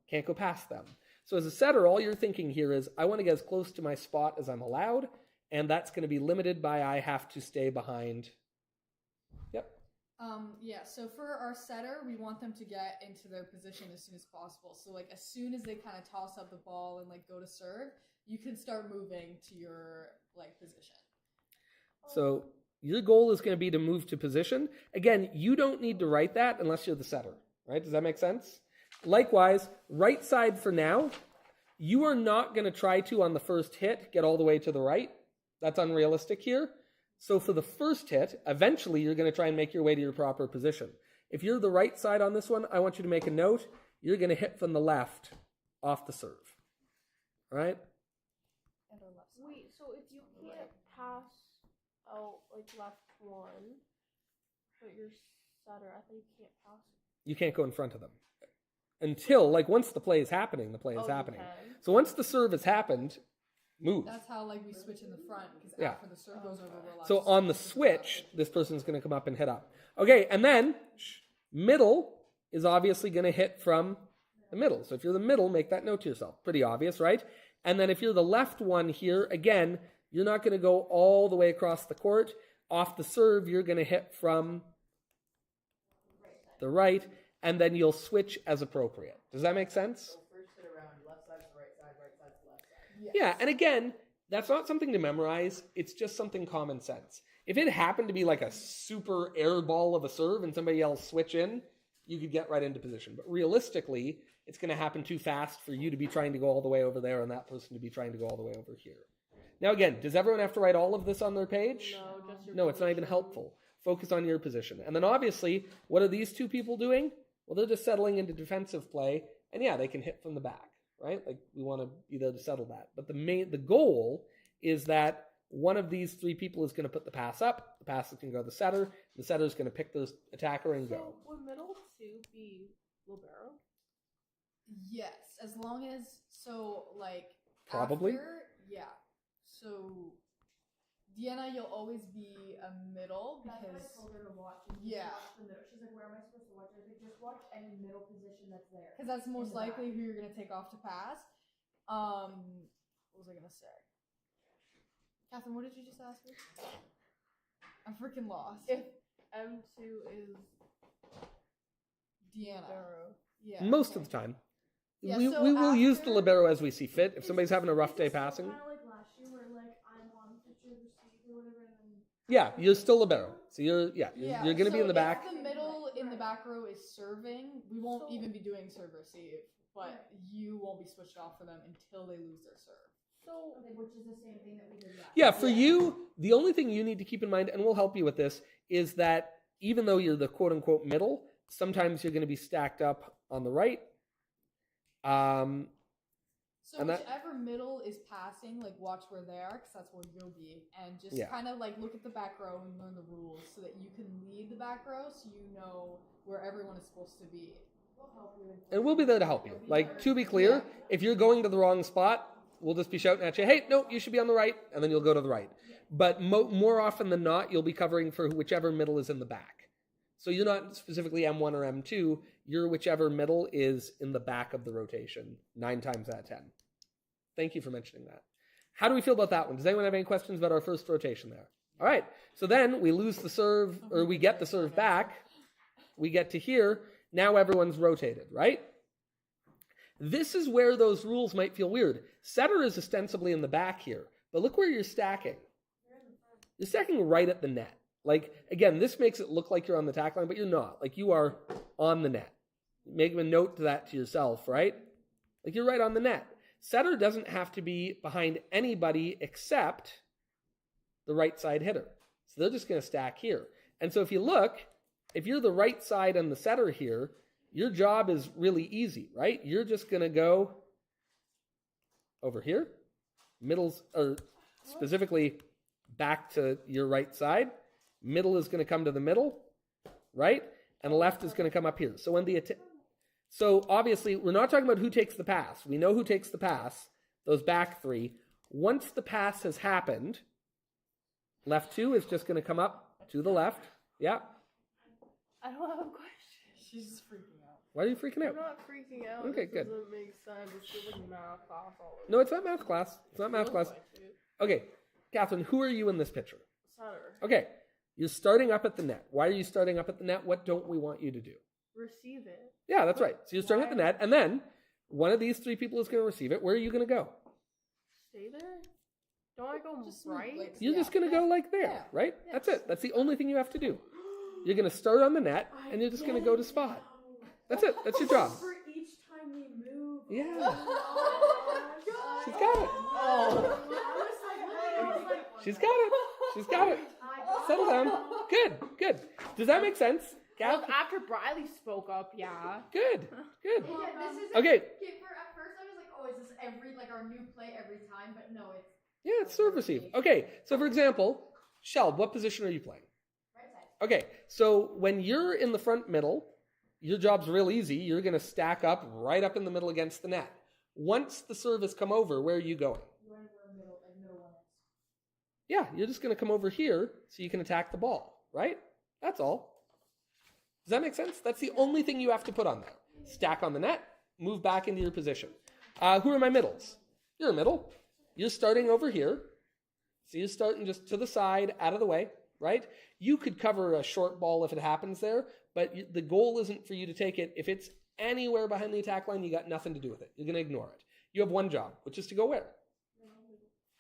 Can't go past them. So as a setter, all you're thinking here is, I want to get as close to my spot as I'm allowed, and that's going to be limited by I have to stay behind. Yep. Yeah, so for our setter, we want them to get into their position as soon as possible. So like as soon as they kind of toss up the ball and like go to serve, you can start moving to your like position. So your goal is going to be to move to position. Again, you don't need to write that unless you're the setter, right? Does that make sense? Likewise, right side for now, you are not going to try to, on the first hit, get all the way to the right. That's unrealistic here. So for the first hit, eventually you're going to try and make your way to your proper position. If you're the right side on this one, I want you to make a note. You're going to hit from the left off the serve. All right? Wait, so if you can't pass out like left one, but you're setter, I think you can't pass. You can't go in front of them. Until, like, once the play is happening, the play is happening. So once the serve has happened, move. That's how like we switch in the front because Yeah. after the serve goes over, we're allowed So to on the switch, this person's going to come up and hit up. Okay, and then middle is obviously going to hit from the middle. So if you're the middle, make that note to yourself. Pretty obvious, right? And then if you're the left one here, again, you're not going to go all the way across the court. Off the serve, you're going to hit from the right, and then you'll switch as appropriate. Does that make sense? So first hit around, left side to the right side to the left side. Yes. Yeah, and again, that's not something to memorize. It's just something common sense. If it happened to be like a super air ball of a serve and somebody else switch in, you could get right into position. But realistically, it's going to happen too fast for you to be trying to go all the way over there and that person to be trying to go all the way over here. Now again, does everyone have to write all of this on their page? No, just your No, it's not even helpful. Focus on your position. And then obviously, what are these two people doing? Well, they're just settling into defensive play. And yeah, they can hit from the back, right? Like we want to be there to settle that. But the goal is that one of these three people is going to put the pass up. The pass is going to go to the setter. The setter is going to pick the attacker and go. So would middle two be libero? Yes, as long as so like Probably. after, yeah. So Deanna, you'll always be a middle That's what I because told her to watch. And Yeah. Watch the middle. She's like, where am I supposed to watch? I was like, just watch any middle position that's there. that's most the back. likely who you're gonna take off to pass. What was I gonna say? Catherine, what did you just ask me? I'm freaking lost. If M2 is Deanna. Libero. Yeah. Most okay. of the time. Yeah, we so will use the after- libero as we see fit. If somebody's having a rough day passing, Kind of like last year where like I'm on picture receive or whatever and then yeah, you're still libero. So you're going to be in the so back. If the middle in the back row is serving, we won't even be doing serve receive, but you won't be switched off for them until they lose their serve. So okay, which is the same thing that we did last Yeah, for you, the only thing you need to keep in mind, and we'll help you with this, is that even though you're the quote-unquote middle, sometimes you're going to be stacked up on the right. So And that- whichever middle is passing, like watch where they are, because that's where you'll be, and just Yeah. kind of like look at the back row and learn the rules so that you can lead the back row, so you know where everyone is supposed to be. We'll help you. And we'll be there to help you. Like, to be clear, if you're going to the wrong spot, we'll just be shouting at you, hey, no, you should be on the right, and then you'll go to the right. But more often than not, you'll be covering for whichever middle is in the back. So you're not specifically M1 or M2, you're whichever middle is in the back of the rotation, 9 times out of 10. Thank you for mentioning that. How do we feel about that one? Does anyone have any questions about our first rotation there? All right, so then we lose the serve, or we get the serve back. We get to here. Now everyone's rotated, right? This is where those rules might feel weird. Setter is ostensibly in the back here, but look where you're stacking. You're stacking right at the net. Like, again, this makes it look like you're on the tack line, but you're not. Like, you are on the net. Make a note to that to yourself, right? Like, you're right on the net. Setter doesn't have to be behind anybody except the right side hitter. So they're just going to stack here. And so if you look, if you're the right side and the setter here, your job is really easy, right? You're just going to go over here, middles, or specifically back to your right side. Middle is going to come to the middle, right? And left is going to come up here. So when so obviously we're not talking about who takes the pass. We know who takes the pass, those back 3. Once the pass has happened, left 2 is just going to come up to the left. Yeah. I don't have a question. She's just freaking out. Why are you freaking I'm out? not freaking out. Okay, It good. doesn't make sense. It's just like math class all over. No, it's not math class. It's not math Feels class. like it. Okay, Catherine, who are you in this picture? Setter. Okay, you're starting up at the net. Why are you starting up at the net? What don't we want you to do? Receive it. Yeah, that's right. So you're starting at the net, and then one of these 3 people is going to receive it. Where are you going to go? Stay there? Don't I go Just move, right? like, You're Yeah. just going to go like there, Yeah. right? Yeah. That's it. That's the only thing you have to do. You're going to start on the net, and you're just going to go to spot. That's it. That's your job. For each time we move. Yeah. Oh, She's got it. She's got it. She's got it. Settle down. Good. Good. Does that make sense? Well, Gav? after Briley spoke up, yeah. Good. Good. Yeah, this is Okay. at first I was like, oh, is this our new play every time? But no, it's Yeah, it's serve receive. Okay. So for example, Shell, what position are you playing? right side. Okay. So when you're in the front middle, your job's real easy. You're going to stack up right up in the middle against the net. Once the serve has come over, where are you going? Where middle one is. Yeah, you're just going to come over here so you can attack the ball, right? That's all. Does that make sense? That's the only thing you have to put on there. Stack on the net, move back into your position. Who are my middles? You're a middle. You're starting over here. So you're starting just to the side, out of the way, right? You could cover a short ball if it happens there, but the goal isn't for you to take it. If it's anywhere behind the attack line, you got nothing to do with it. You're going to ignore it. You have one job, which is to go where?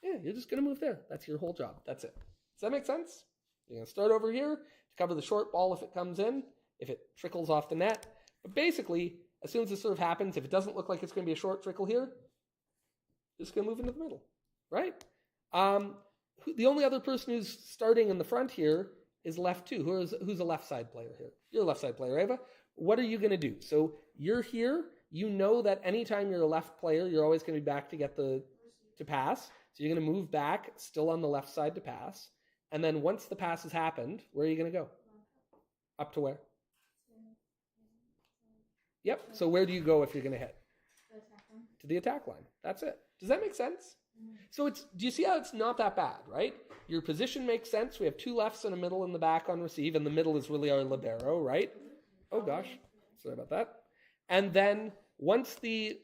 Yeah, you're just going to move there. That's your whole job. That's it. Does that make sense? You're going to start over here to cover the short ball if it comes in, if it trickles off the net. But basically, as soon as the serve happens, if it doesn't look like it's going to be a short trickle here, you're just going to move into the middle, right? The only other person who's starting in the front here is left 2. Who's a left side player here? You're a left side player, Ava. What are you going to do? So you're here. You know that anytime you're a left player, you're always going to be back to get to pass. So you're going to move back, still on the left side to pass. And then once the pass has happened, where are you going to go? Up to where? Yep. So where do you go if you're going to hit? To the attack line. That's it. Does that make sense? So do you see how it's not that bad, right? Your position makes sense. We have two lefts and a middle in the back on receive, and the middle is really our libero, right? Oh gosh, sorry about that. And then once the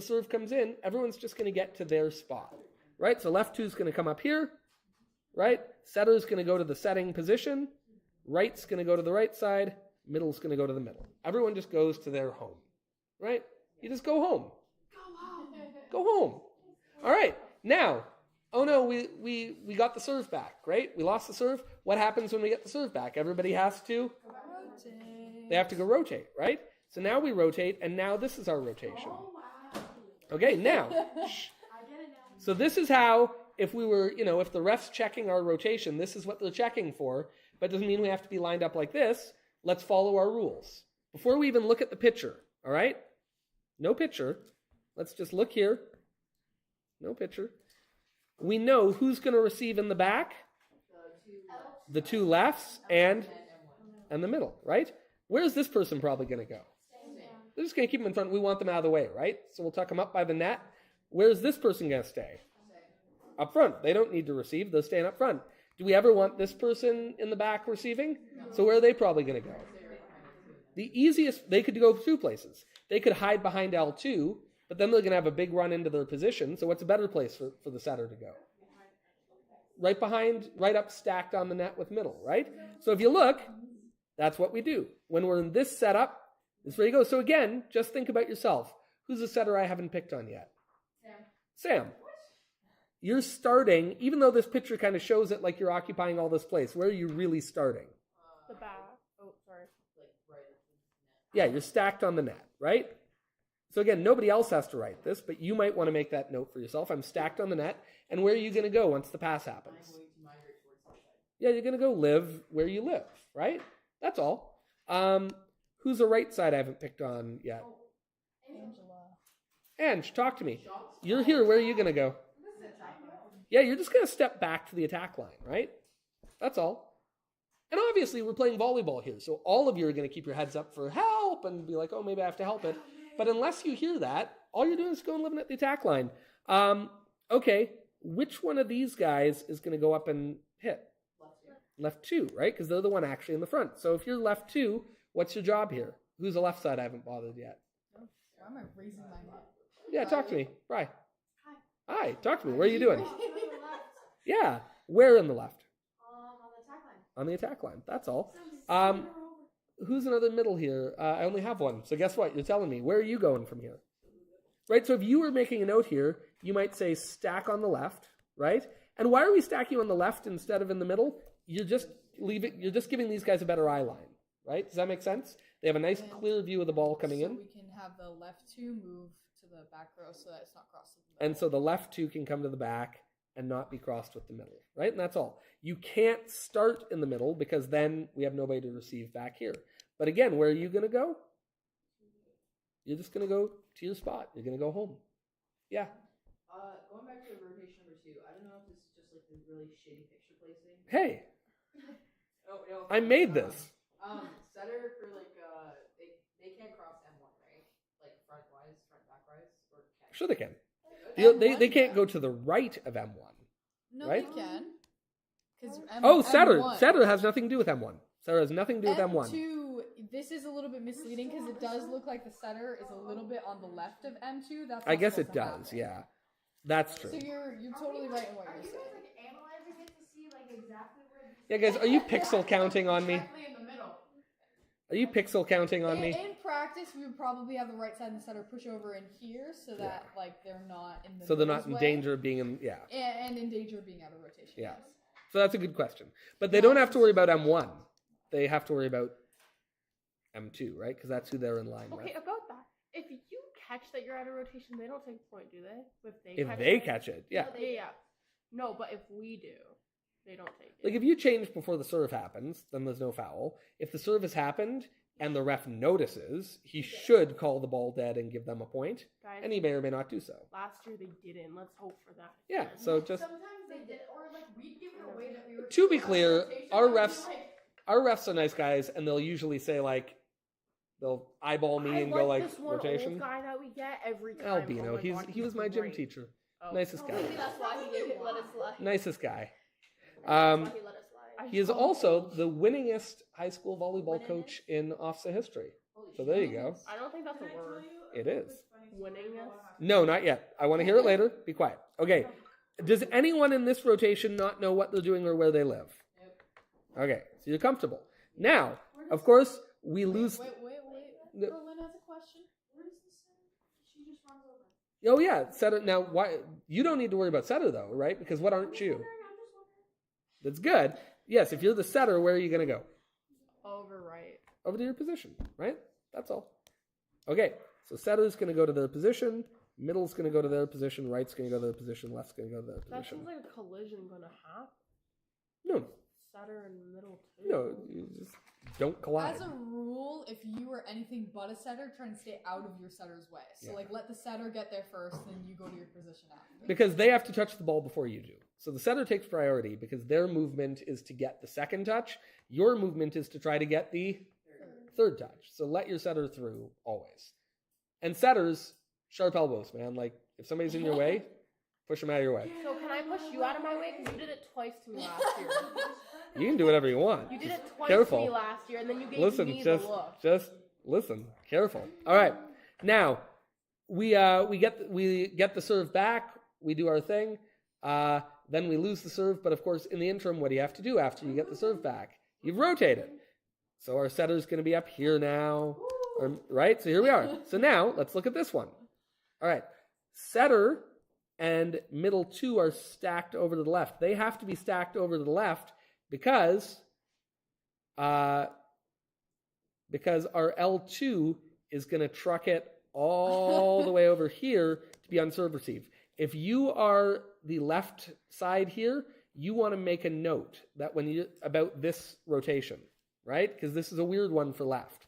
serve comes in, everyone's just going to get to their spot, right? So left 2 is going to come up here, right? Setter's going to go to the setting position. Right's going to go to the right side. Middle's going to go to the middle. Everyone just goes to their home, right? You just go home. Go home. All right. Now, oh no, we got the serve back, right? We lost the serve. What happens when we get the serve back? Everybody has to rotate. They have to go rotate, right? So now we rotate, and now this is our rotation. Okay, now. So this is how, if we were, if the ref's checking our rotation, this is what they're checking for, but it doesn't mean we have to be lined up like this. Let's follow our rules. Before we even look at the picture, all right? No picture. Let's just look here. No picture. We know who's going to receive in the back. The two lefts and the middle, right? Where's this person probably going to go? They're just going to keep them in front. We want them out of the way, right? So we'll tuck them up by the net. Where's this person going to stay? Up front. They don't need to receive. They're staying up front. Do we ever want this person in the back receiving? No. So where are they probably going to go? The easiest, they could go 2 places. They could hide behind L2, but then they're going to have a big run into their position. So what's a better place for the setter to go? Right behind, right up stacked on the net with middle, right? So if you look, that's what we do. When we're in this setup, this is where you go. So again, just think about yourself. Who's a setter I haven't picked on yet? Sam. You're starting, even though this picture kind of shows it like you're occupying all this place, where are you really starting? The back. Oh, sorry. Yeah, you're stacked on the net, right? So again, nobody else has to write this, but you might want to make that note for yourself. I'm stacked on the net. And where are you going to go once the pass happens? Yeah, you're going to go live where you live, right? That's all. Who's the right side I haven't picked on yet? Ange, talk to me. You're here. Where are you going to go? Yeah, you're just going to step back to the attack line, right? That's all. And obviously, we're playing volleyball here, so all of you are going to keep your heads up for help and be like, oh, maybe I have to help it. But unless you hear that, all you're doing is going living at the attack line. Okay, which one of these guys is going to go up and hit? Left 2, right? Because they're the one actually in the front. So if you're left 2, what's your job here? Who's the left side I haven't bothered yet? Why am I raising my hand? Yeah, talk to me. Bye. Hi, talk to me. Where are you doing? Yeah, where in the left? On the attack line. On the attack line. That's all. Who's another middle here? I only have one. So guess what? You're telling me. Where are you going from here? Right? So if you were making a note here, you might say stack on the left, right? And why are we stacking on the left instead of in the middle? You're just giving these guys a better eye line, right? Does that make sense? They have a nice clear view of the ball coming in. So we can have the left 2 move to the back row so that it's not crossed with the middle. And so the left 2 can come to the back and not be crossed with the middle, right? And that's all. You can't start in the middle because then we have nobody to receive back here. But again, where are you going to go? You're just going to go to your spot. You're going to go home. Yeah. Going back to rotation number 2, I don't know if this is just like the really shitty picture placing. Hey, No, I made this. Setter for like they can't cross M1, right? Like front back wise, or can? Sure they can. M1 They can't go to the right of M1. No, right? they can. Setter. M1. Setter has nothing to do with M1. Setter has nothing to do with M1. M2, this is a little bit misleading because it does look like the setter is a little bit on the left of M2. That's I not guess supposed it to does, happen. yeah. That's true. So you're totally right in what Are you're you saying. guys like analyzing it to see like exactly where? Yeah, guys, are you pixel counting on me? Exactly in the middle. Are you pixel counting on me? In practice, we would probably have the right side and the setter push over in here so that like they're not in the So they're not in way. danger of being in, yeah. And in danger of being out of rotation. Yeah. Yes. So that's a good question. But they don't have to worry about M1. They have to worry about M2, right? Because that's who they're in line with. Okay, about that. If you catch that you're out of rotation, they don't take a point, do they? If they catch it, yeah. Yeah. No, but if we do, they don't take it. Like if you change before the serve happens, then there's no foul. If the serve has happened and the ref notices, he should call the ball dead and give them a point. Guys, And he may or may not do so. last year they didn't. Let's hope for that. Yeah, so just Sometimes they did, or like we'd give it away that we were. to be clear, rotation, our and we'd be refs like, our refs are nice guys, and they'll usually say like they'll eyeball me and go like this one rotation. old guy that we get every time. Albino, Oh my God, he was my gym great. teacher. Oh. Nicest guy. Maybe that's why he let us slide. Nicest guy. That's why he let us slide. He is also the winningest high school volleyball coach in OFSA history. So there you go. I don't think that's a word. It is. Winningest? No, not yet. I want to hear it later. Be quiet. Okay. Does anyone in this rotation not know what they're doing or where they live? Okay, so you're comfortable. Now, of course, we lose. Wait. No. Berlin has a question. Where is the center? She just runs over. Oh yeah, Setter. Now, why you don't need to worry about Setter though, right? Because what aren't you? That's good. Yes, if you're the setter, where are you going to go? Over right. Over to your position, right? That's all. Okay, so setter's going to go to their position. Middle's going to go to their position. Right's going to go to their position. Left's going to go to their That position. seems like a collision gonna happen. No, Setter and middle too. no, you just don't collide. As a rule, if you are anything but a setter, try and stay out of your setter's way. So, Yeah. like, let the setter get there first, then you go to your position after. Because they have to touch the ball before you do. So the setter takes priority because their movement is to get the second touch. Your movement is to try to get the third touch. So let your setter through always. And setters, sharp elbows, man. Like, if somebody's in your way, push them out of your way. So can I push you out of my way? Because you did it twice to me last year. You can do whatever you want. You did it twice Careful. to me last year, and then you gave Listen, me just the look. listen. Careful. All right. Now, we get the serve back. We do our thing. Then we lose the serve. But of course, in the interim, what do you have to do after you get the serve back? You've rotated. So our setter's going to be up here now, right? So here we are. So now let's look at this one. All right. Setter and middle two are stacked over to the left. They have to be stacked over to the left because our L2 is going to truck it all the way over here to be on serve receive. If you are the left side here, you want to make a note that when you about this rotation, right? Because this is a weird one for left.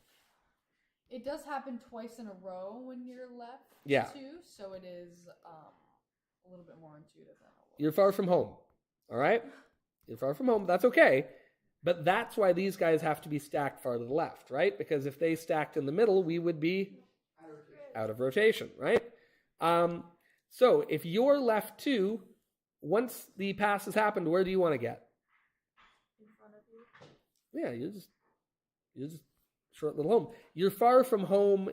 It does happen twice in a row when you're left too, so it is a little bit more intuitive than a little. You're far from home, all right? You're far from home. That's okay. But that's why these guys have to be stacked far to the left, right? Because if they stacked in the middle, we would be out of rotation, right? So if you're left two, once the pass has happened, where do you want to get? In front of you. Yeah, you're just short little home. You're far from home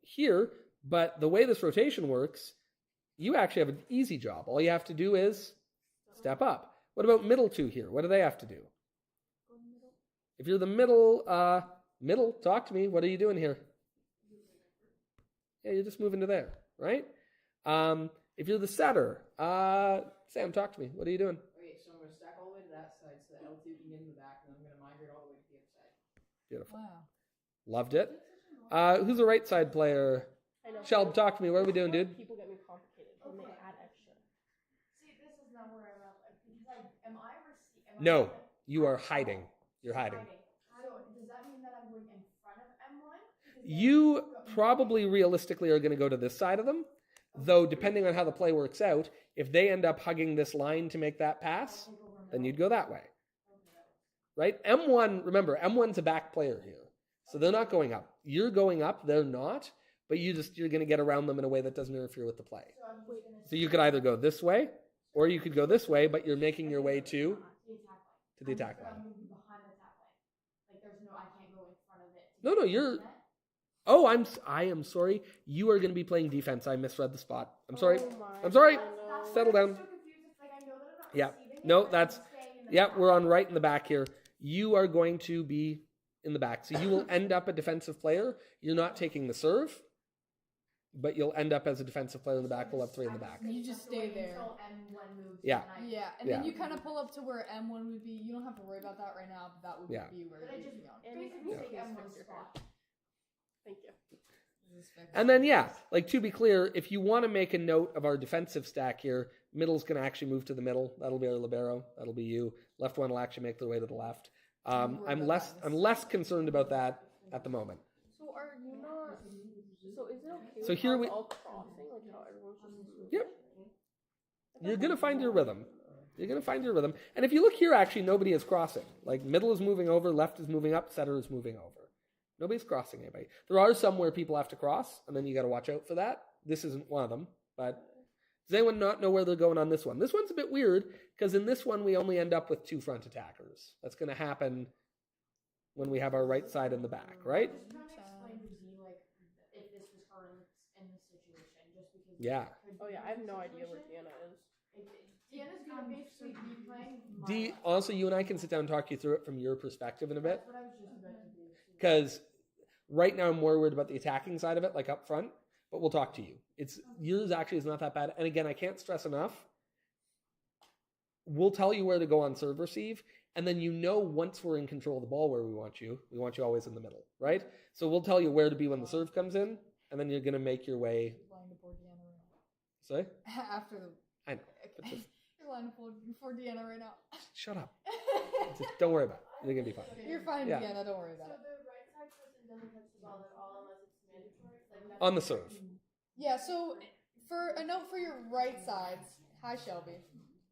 here, but the way this rotation works, you actually have an easy job. All you have to do is step up. What about middle two here? What do they have to do? If you're the middle, talk to me. What are you doing here? Yeah, you're just moving to there, right? If you're the setter, Sam, talk to me. What are you doing? Okay, so I'm going to stack all the way to that side so that L2 can get in the back, and I'm going to migrate all the way to the other side. Beautiful. Wow. Loved it. Who's a right side player? I know. Sheldon, talk to me. What are we doing, dude? People get me complicated when they add extra. See, this is not where I'm at. Because am I receiving? No, you are hiding. You're hiding. So does that mean that I'm going in front of M1? Because You probably realistically are going to go to this side of them, though depending on how the play works out, if they end up hugging this line to make that pass, then you'd go that way. Right? M1, remember, M1's a back player here. So they're not going up. You're going up, they're not, but you're going to get around them in a way that doesn't interfere with the play. So you could either go this way, or you could go this way, but you're making your way to the attack line. I'm moving behind the attack line. Like there's no, I can't go in front of it. No, you're... Oh, I am sorry. You are going to be playing defense. I misread the spot. I'm sorry. Oh my I'm sorry. God. Settle down. I'm so confused. It's like I know that I'm not Yeah. receiving No, it, but that's... I'm staying in the Yeah, back. we're on right in the back here. You are going to be in the back. So you will end up a defensive player. You're not taking the serve, but you'll end up as a defensive player in the back. We'll have three in the back. You just stay there. Until M1 moves. Yeah. and Yeah, and Yeah. then you kind of pull up to where M1 would be. You don't have to worry about that right now, but that would Yeah. be where But I it just would be on. And you can basically take take this M1 fixture spot. Thank you. And then, yeah, like to be clear, if you want to make a note of our defensive stack here, middle's going to actually move to the middle. That'll be our libero. That'll be you. Left one will actually make their way to the left. I'm less concerned about that at the moment. So are you not? So is it okay? So with here how we- it's all crossing, like how everyone's just moving? Yep. You're going to find your rhythm. You're going to find your rhythm. And if you look here, actually, nobody is crossing. Like middle is moving over, left is moving up, setter is moving over. Nobody's crossing anybody. There are some where people have to cross, and then you got to watch out for that. This isn't one of them, but Does anyone not know where they're going on this one? This one's a bit weird because in this one we only end up with 2 front attackers. That's going to happen when we have our right side in the back, right? Just trying to explain to Z like if this was her in this situation, just because. Yeah. Oh yeah, I have no idea where Deanna is. Deanna's gonna basically be playing. D, honestly, you and I can sit down and talk you through it from your perspective in a bit. That's what I was just about to do. Because right now I'm more worried about the attacking side of it, like up front. But we'll talk to you. It's yours actually is not that bad. And again, I can't stress enough. We'll tell you where to go on serve receive, and then once we're in control of the ball where we want you always in the middle, right? So we'll tell you where to be when the serve comes in, and then you're gonna make your way. Line before Deanna right now. Sorry? After the. I know. But Okay. just You're line before Deanna right now. shut up. Just don't worry about it. You're gonna be fine. You're fine, Yeah. Deanna. Don't worry So about it. the right side person doesn't touch the ball at all unless it's mandatory. Like On the serve. Yeah. So for a note for your right sides. Hi, Shelby.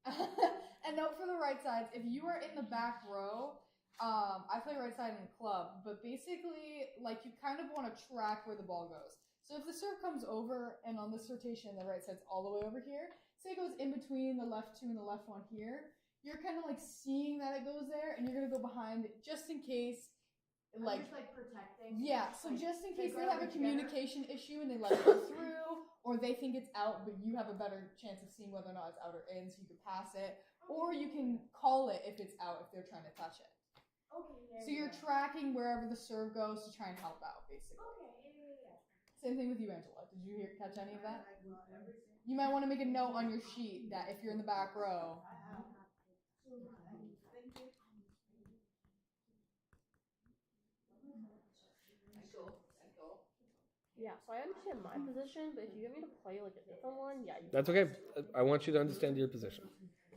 A note for the right sides. If you are in the back row, I play right side in the club, but basically, like, you kind of want to track where the ball goes. So if the serve comes over, and on this rotation, the right side's all the way over here, say it goes in between the left 2 and the left 1 here, you're kind of like seeing that it goes there, and you're gonna go behind it just in case, like, just like protecting. yeah, so Like, just in they case go they have a together. communication issue and they let it go through, or they think it's out, but you have a better chance of seeing whether or not it's out or in, so you can pass it, or you can call it if it's out if they're trying to touch it. Okay. So you're tracking wherever the serve goes to try and help out, basically. Okay. Yeah. Same thing with you, Angela. Did you catch any of that? You might want to make a note on your sheet that if you're in the back row. Yeah, so I understand my position, but if you get me to play like a different one, yeah. That's okay. I want you to understand your position.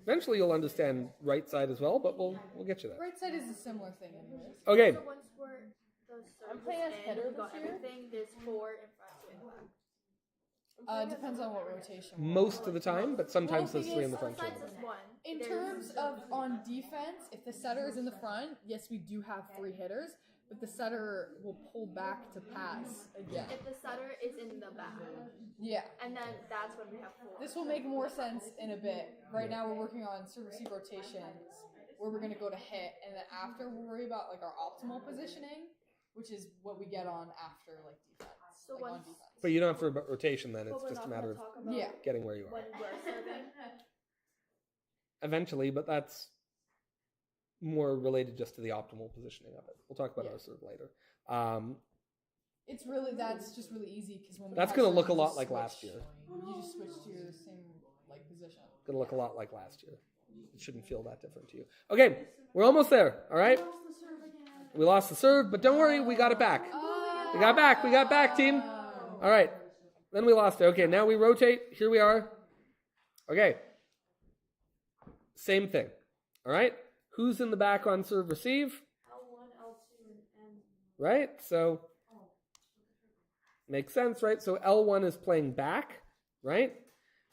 Eventually, you'll understand right side as well, but we'll get you there. Right side is a similar thing, anyways. Okay. So once we're the I'm service playing as in, header we've got this year. everything. There's 4 in front, 2 in the back. Depends on what rotation. we're on. Most of the time, but sometimes Well, there's the 3 in the thing front, 2 in Besides the back. this one. In there's- terms of on defense, if the setter is in the front, yes, we do have 3 hitters, but the setter will pull back to pass again. If the setter is in the back, Yeah. and then that's when we have 4. This will make more sense in a bit. Right now, we're working on serve receive rotations where we're going to go to hit, and then after we'll worry about like our optimal positioning, which is what we get on after like defense. So like on once- defense. But you don't have for rotation then. But It's we're just a not matter gonna of talk about Yeah. getting where you are. when we're serving. Eventually, but that's more related just to the optimal positioning of it. We'll talk about Yeah. our serve later. That's just really easy because when we That's have gonna serve, look a you lot just like last switch. year. You just switch to your same like position. Going to look a lot like last year. It shouldn't feel that different to you. Okay, we're almost there. All right. We lost the serve, but don't worry, we got it back. We got back. We got back, team. All right. Then we lost it. Okay, now we rotate. Here we are. Okay. Same thing. All right. Who's in the back on serve receive? L1, L2, and Right? So makes sense, right? So L1 is playing back, right?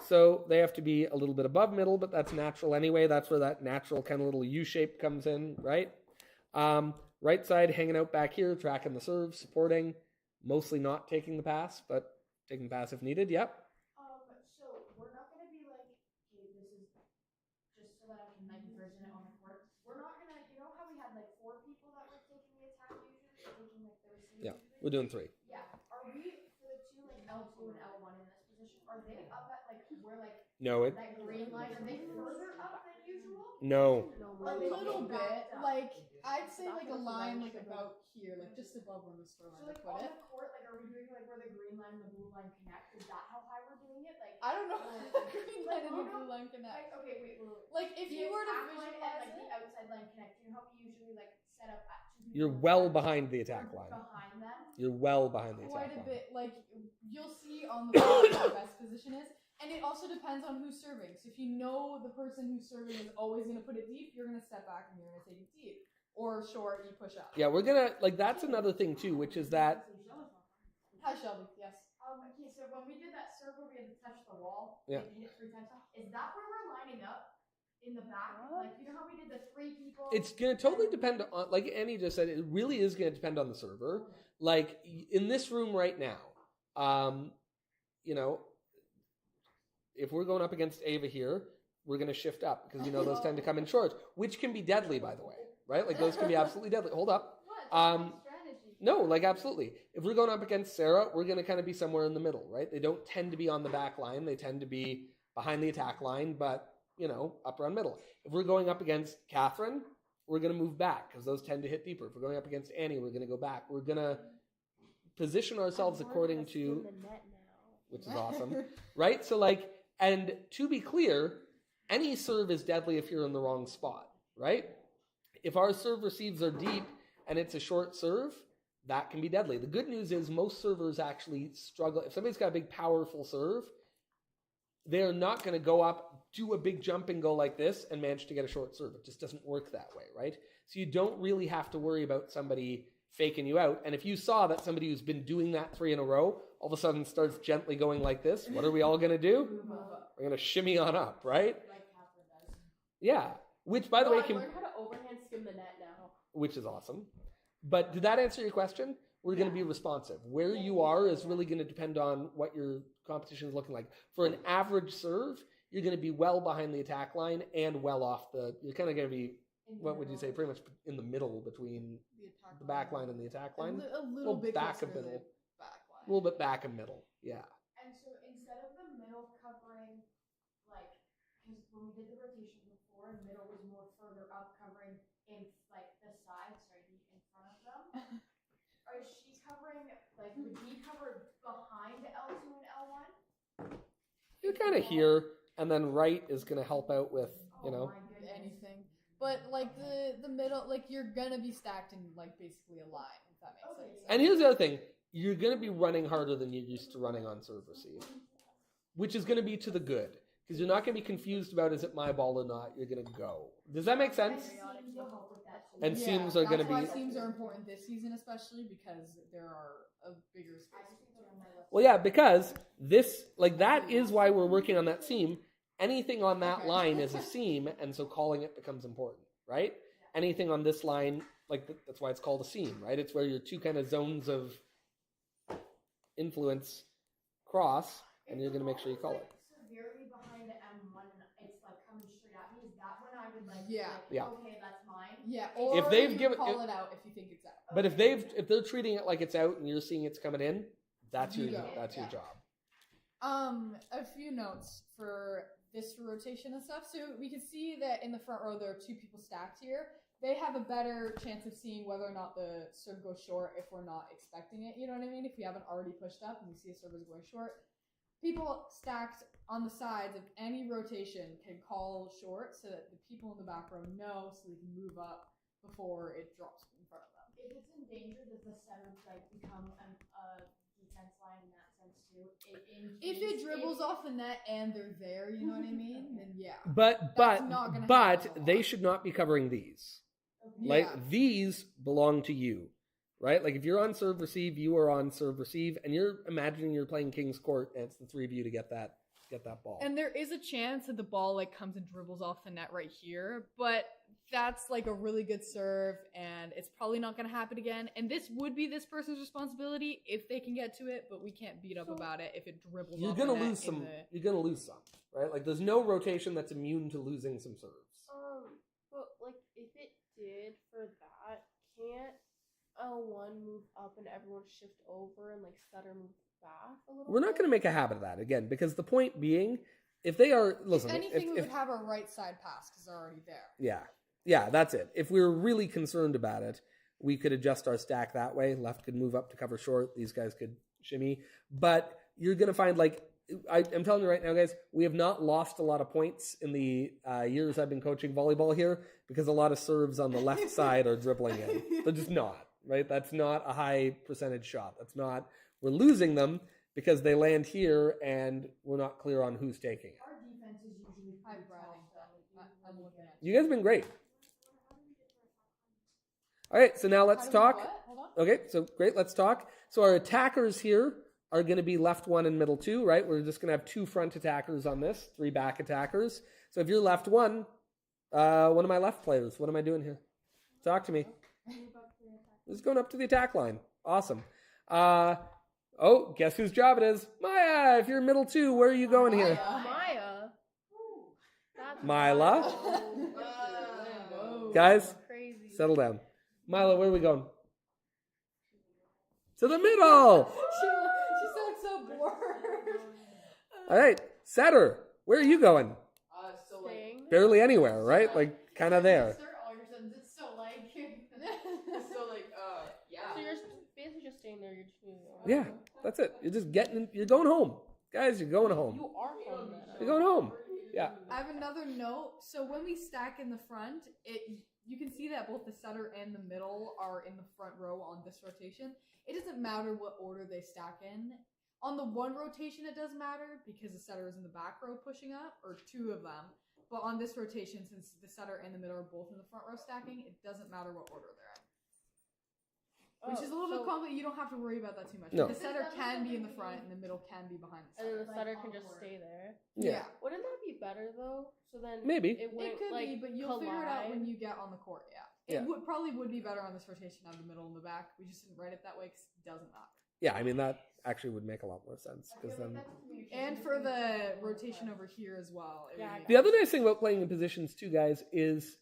So they have to be a little bit above middle, but that's natural anyway. That's where that natural kind of little U shape comes in, right? Right side hanging out back here, tracking the serve, supporting, mostly not taking the pass, but taking the pass if needed. Yep. So we're not gonna be like, okay, this is just so that I can like envision it on the court. We're not gonna, you know how we had like 4 people that were taking the attack usually, taking like the receive. Yeah. usually? We're doing 3. Yeah. Are we for the 2 like L2 and L1 in this position? Are they up at like we're like No, that green line? Are they further up than usual? no. A little bit, like I'd say like a line like about here, like just above where the score So line like to put on it. the court, like are we doing like where the green line and the blue line connect? Is that how high we're doing it? Like I don't know if the green line and the blue line connect. like okay, wait. Like if The you were to attack line and visualize like the it, outside line connect. You know how we usually like set up at 2 people You're in well front? behind the attack line. Behind them. You're well behind the quite attack a line. bit, like you'll see on the board what the best position is. And it also depends on who's serving. So if you know the person who's serving is always going to put it deep, you're going to step back and you're going to take it deep. Or short, you push up. Yeah, we're gonna like that's another thing too, which is that Hi, Shelby. Yes. Okay, so when we did that serve where we had to touch the wall, Yeah. and hit 3 times, is that where we're lining up in the back? Like you know how we did the 3 people? it's gonna totally depend on, like Annie just said, it really is gonna depend on the server. Like in this room right now, you know, if we're going up against Ava here, we're going to shift up because those tend to come in short, which can be deadly, by the way, right? Like those can be absolutely deadly. Hold up. No, like absolutely. If we're going up against Sarah, we're going to kind of be somewhere in the middle, right? They don't tend to be on the back line. They tend to be behind the attack line, but, up around middle. If we're going up against Catherine, we're going to move back because those tend to hit deeper. If we're going up against Annie, we're going to go back. We're going to position ourselves according to, which is awesome, right? So and to be clear, any serve is deadly if you're in the wrong spot, right? If our serve receives are deep and it's a short serve, that can be deadly. The good news is most servers actually struggle. If somebody's got a big, powerful serve, they're not going to go up, do a big jump and go like this and manage to get a short serve. It just doesn't work that way, right? So you don't really have to worry about somebody faking you out. And if you saw that somebody who's been doing that 3 in a row, all of a sudden starts gently going like this, what are we all going to do? We're going to shimmy on up, right? Like Catherine does. Yeah. Which, by the way, I learned how to overhand skim the net now. which is awesome. But did that answer your question? We're going to be responsive. Where you are is really going to depend on what your competition is looking like. For an average serve, you're going to be well behind the attack line and well off you're kind of going to be, what would you say, pretty much in the middle between the back line and the attack line. A little bit back closer a middle. to the back line. A little bit back a middle, yeah. And so instead of the middle covering, because when we did the rotation before, middle was more further up covering in the sides, right, in front of them. Or is she covering, would we cover behind L2 and L1? You're kind of here, and then right is going to help out with, anything. But the middle, you're gonna be stacked in basically a line, if that makes sense. And here's the other thing. You're going to be running harder than you're used to running on serve receive, which is going to be to the good. Because you're not going to be confused about is it my ball or not. You're going to go. Does that make sense? And seams are going to be... That's why seams are important this season, especially because there are a bigger space. Well, yeah, because that is why we're working on that seam. Anything on that line is a seam, and so calling it becomes important, right? Anything on this line, that's why it's called a seam, right? It's where your two kind of zones of influence cross, and you're going to make sure you call it. Severely behind M1, and it's coming straight at me. Is that when I would okay, that's mine? Yeah, or if they've you given call it out if you think it's out. But if they're treating it like it's out and you're seeing it's coming in, that's your job. A few notes for this rotation and stuff. So we can see that in the front row there are 2 people stacked here. They have a better chance of seeing whether or not the serve goes short if we're not expecting it. You know what I mean? If we haven't already pushed up and we see a serve is going short. People stacked on the sides of any rotation can call short so that the people in the back row know so they can move up before it drops in front of them. If it's in danger, does the center become a defense line in that sense too? If it dribbles off the net and they're there, you know what I mean? Then yeah. But they should not be covering these. Okay. These belong to you. Right? If you're on serve receive, you are on serve receive, and you're imagining you're playing King's Court, and it's the 3 of you to get that ball. And there is a chance that the ball comes and dribbles off the net right here, but that's a really good serve, and it's probably not going to happen again. And this would be this person's responsibility if they can get to it, but we can't beat up about it if it dribbles. You're going to lose some. You're going to lose some, right? There's no rotation that's immune to losing some serves. But if it did for that, can't L1 move up and everyone shift over and setter move back a little We're not going to make a habit of that, again, because the point being, if they are... Listen, if anything, we would have a right side pass because they're already there. Yeah, that's it. If we were really concerned about it, we could adjust our stack that way. Left could move up to cover short. These guys could shimmy. But you're going to find, I'm telling you right now, guys, we have not lost a lot of points in the years I've been coaching volleyball here because a lot of serves on the left side are dribbling in. They're just not. Right? That's not a high percentage shot. We're losing them because they land here and we're not clear on who's taking it. Our defense is usually pretty tough. I'm looking at you guys have been great. All right, so now let's talk. Hold on. Okay, so great, let's talk. So our attackers here are going to be left 1 and middle 2, right? We're just going to have 2 front attackers on this, 3 back attackers. So if you're left 1, one of my left players, what am I doing here? Talk to me. Just going up to the attack line. Awesome. Guess whose job it is? Maya, if you're middle 2, where are you going here? Maya. Mila. Whoa. Guys, Crazy. settle down. Mila, where are we going? To the middle. She sounds so bored. All right. Setter, where are you going? So like, Staying. Barely anywhere, right? Like, kind of there. Start all your sentences, so like. yeah. So you're basically just staying there. You're just Yeah, that's it. You're just you're going home. Guys, you're going home. You are home then. You're going home. Yeah. I have another note. So when we stack in the front, you can see that both the setter and the middle are in the front row on this rotation. It doesn't matter what order they stack in. On the one rotation, it does matter because the setter is in the back row pushing up, or two of them. But on this rotation, since the setter and the middle are both in the front row stacking, it doesn't matter what order they're in. Which is a little bit complicated. You don't have to worry about that too much. No. The setter can be in the front and the middle can be behind the And then setter. the setter can just stay there. Yeah. Wouldn't that be better though? So then Maybe. it wouldn't It could like be, but you'll figure it out when collide. you get on the court. Yeah. Yeah. It probably would be better on this rotation to have the middle and the back. We just didn't write it that way because it doesn't matter. Yeah, I mean, that actually would make a lot more sense. Because then... And for the rotation over here as well. The other nice thing about playing in positions too, guys, is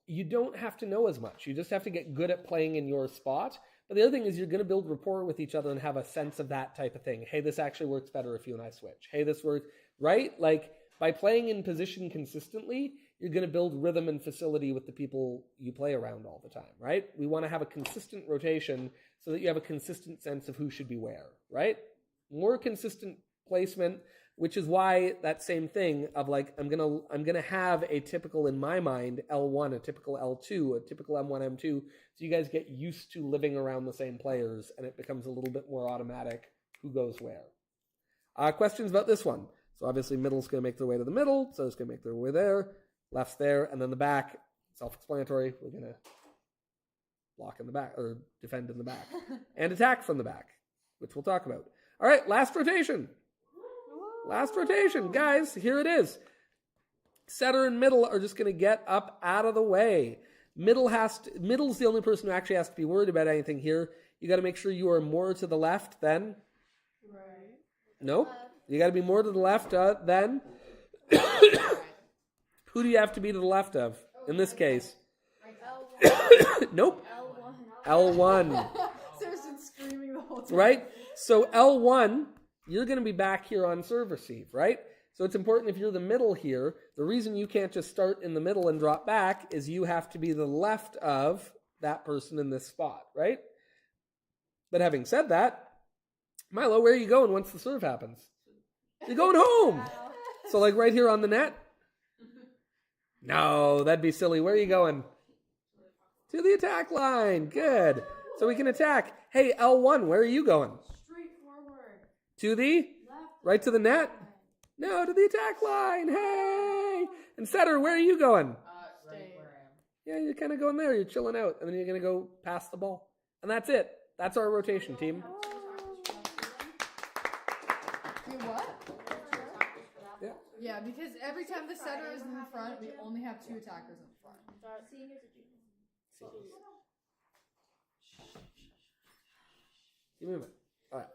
you don't have to know as much. You just have to get good at playing in your spot. But the other thing is you're going to build rapport with each other and have a sense of that type of thing. Hey, this actually works better if you and I switch. Hey, this works, right? Like, by playing in position consistently, you're going to build rhythm and facility with the people you play around all the time, right? We want to have a consistent rotation so that you have a consistent sense of who should be where, right? More consistent placement, which is why that same thing of like, I'm gonna have a typical, in my mind, L1, a typical L2, a typical M1, M2, so you guys get used to living around the same players and it becomes a little bit more automatic who goes where. Questions about this one? So obviously middle's gonna make their way to the middle, so it's gonna make their way there, left's there, and then the back, self-explanatory, we're gonna block in the back, or defend in the back, and attack from the back, which we'll talk about. All right, last rotation. Last rotation. Guys, here it is. Setter and middle are just going to get up out of the way. Middle's the only person who actually has to be worried about anything here. You got to make sure you are more to the left than... Right. Nope. You got to be more to the left than... Who do you have to be to the left of, in this case? Nope. L1. Sarah's been screaming the whole time. Right? So L1, you're going to be back here on serve receive, right? So it's important if you're the middle here, the reason you can't just start in the middle and drop back is you have to be the left of that person in this spot, right? But having said that, Milo, where are you going once the serve happens? You're going home. So like right here on the net? No, that'd be silly. Where are you going? To the attack line. Good. So we can attack. Hey, L1, where are you going? Straight forward. To the? Left. Right to the net? No, to the attack line. Hey! And Setter, where are you going? Right where I am. Yeah, you're kind of going there. You're chilling out. And then you're going to go pass the ball. And that's it. That's our rotation, team. You what? Yeah. Yeah, because every time the setter is in the front, we only have two attackers in the front. Give me a minute. All right.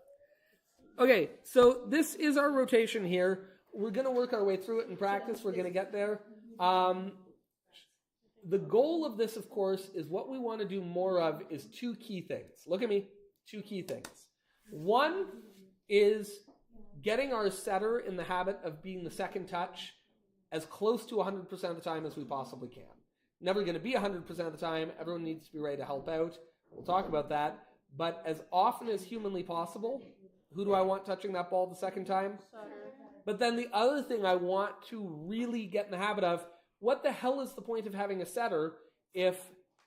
Okay, so this is our rotation here. We're going to work our way through it in practice. We're going to get there. The goal of this, of course, is what we want to do more of is two key things. Look at me. Two key things. One is getting our setter in the habit of being the second touch as close to 100% of the time as we possibly can. Never going to be 100% of the time. Everyone needs to be ready to help out. We'll talk about that. But as often as humanly possible, who do I want touching that ball the second time? Setter. But then the other thing I want to really get in the habit of, what the hell is the point of having a setter if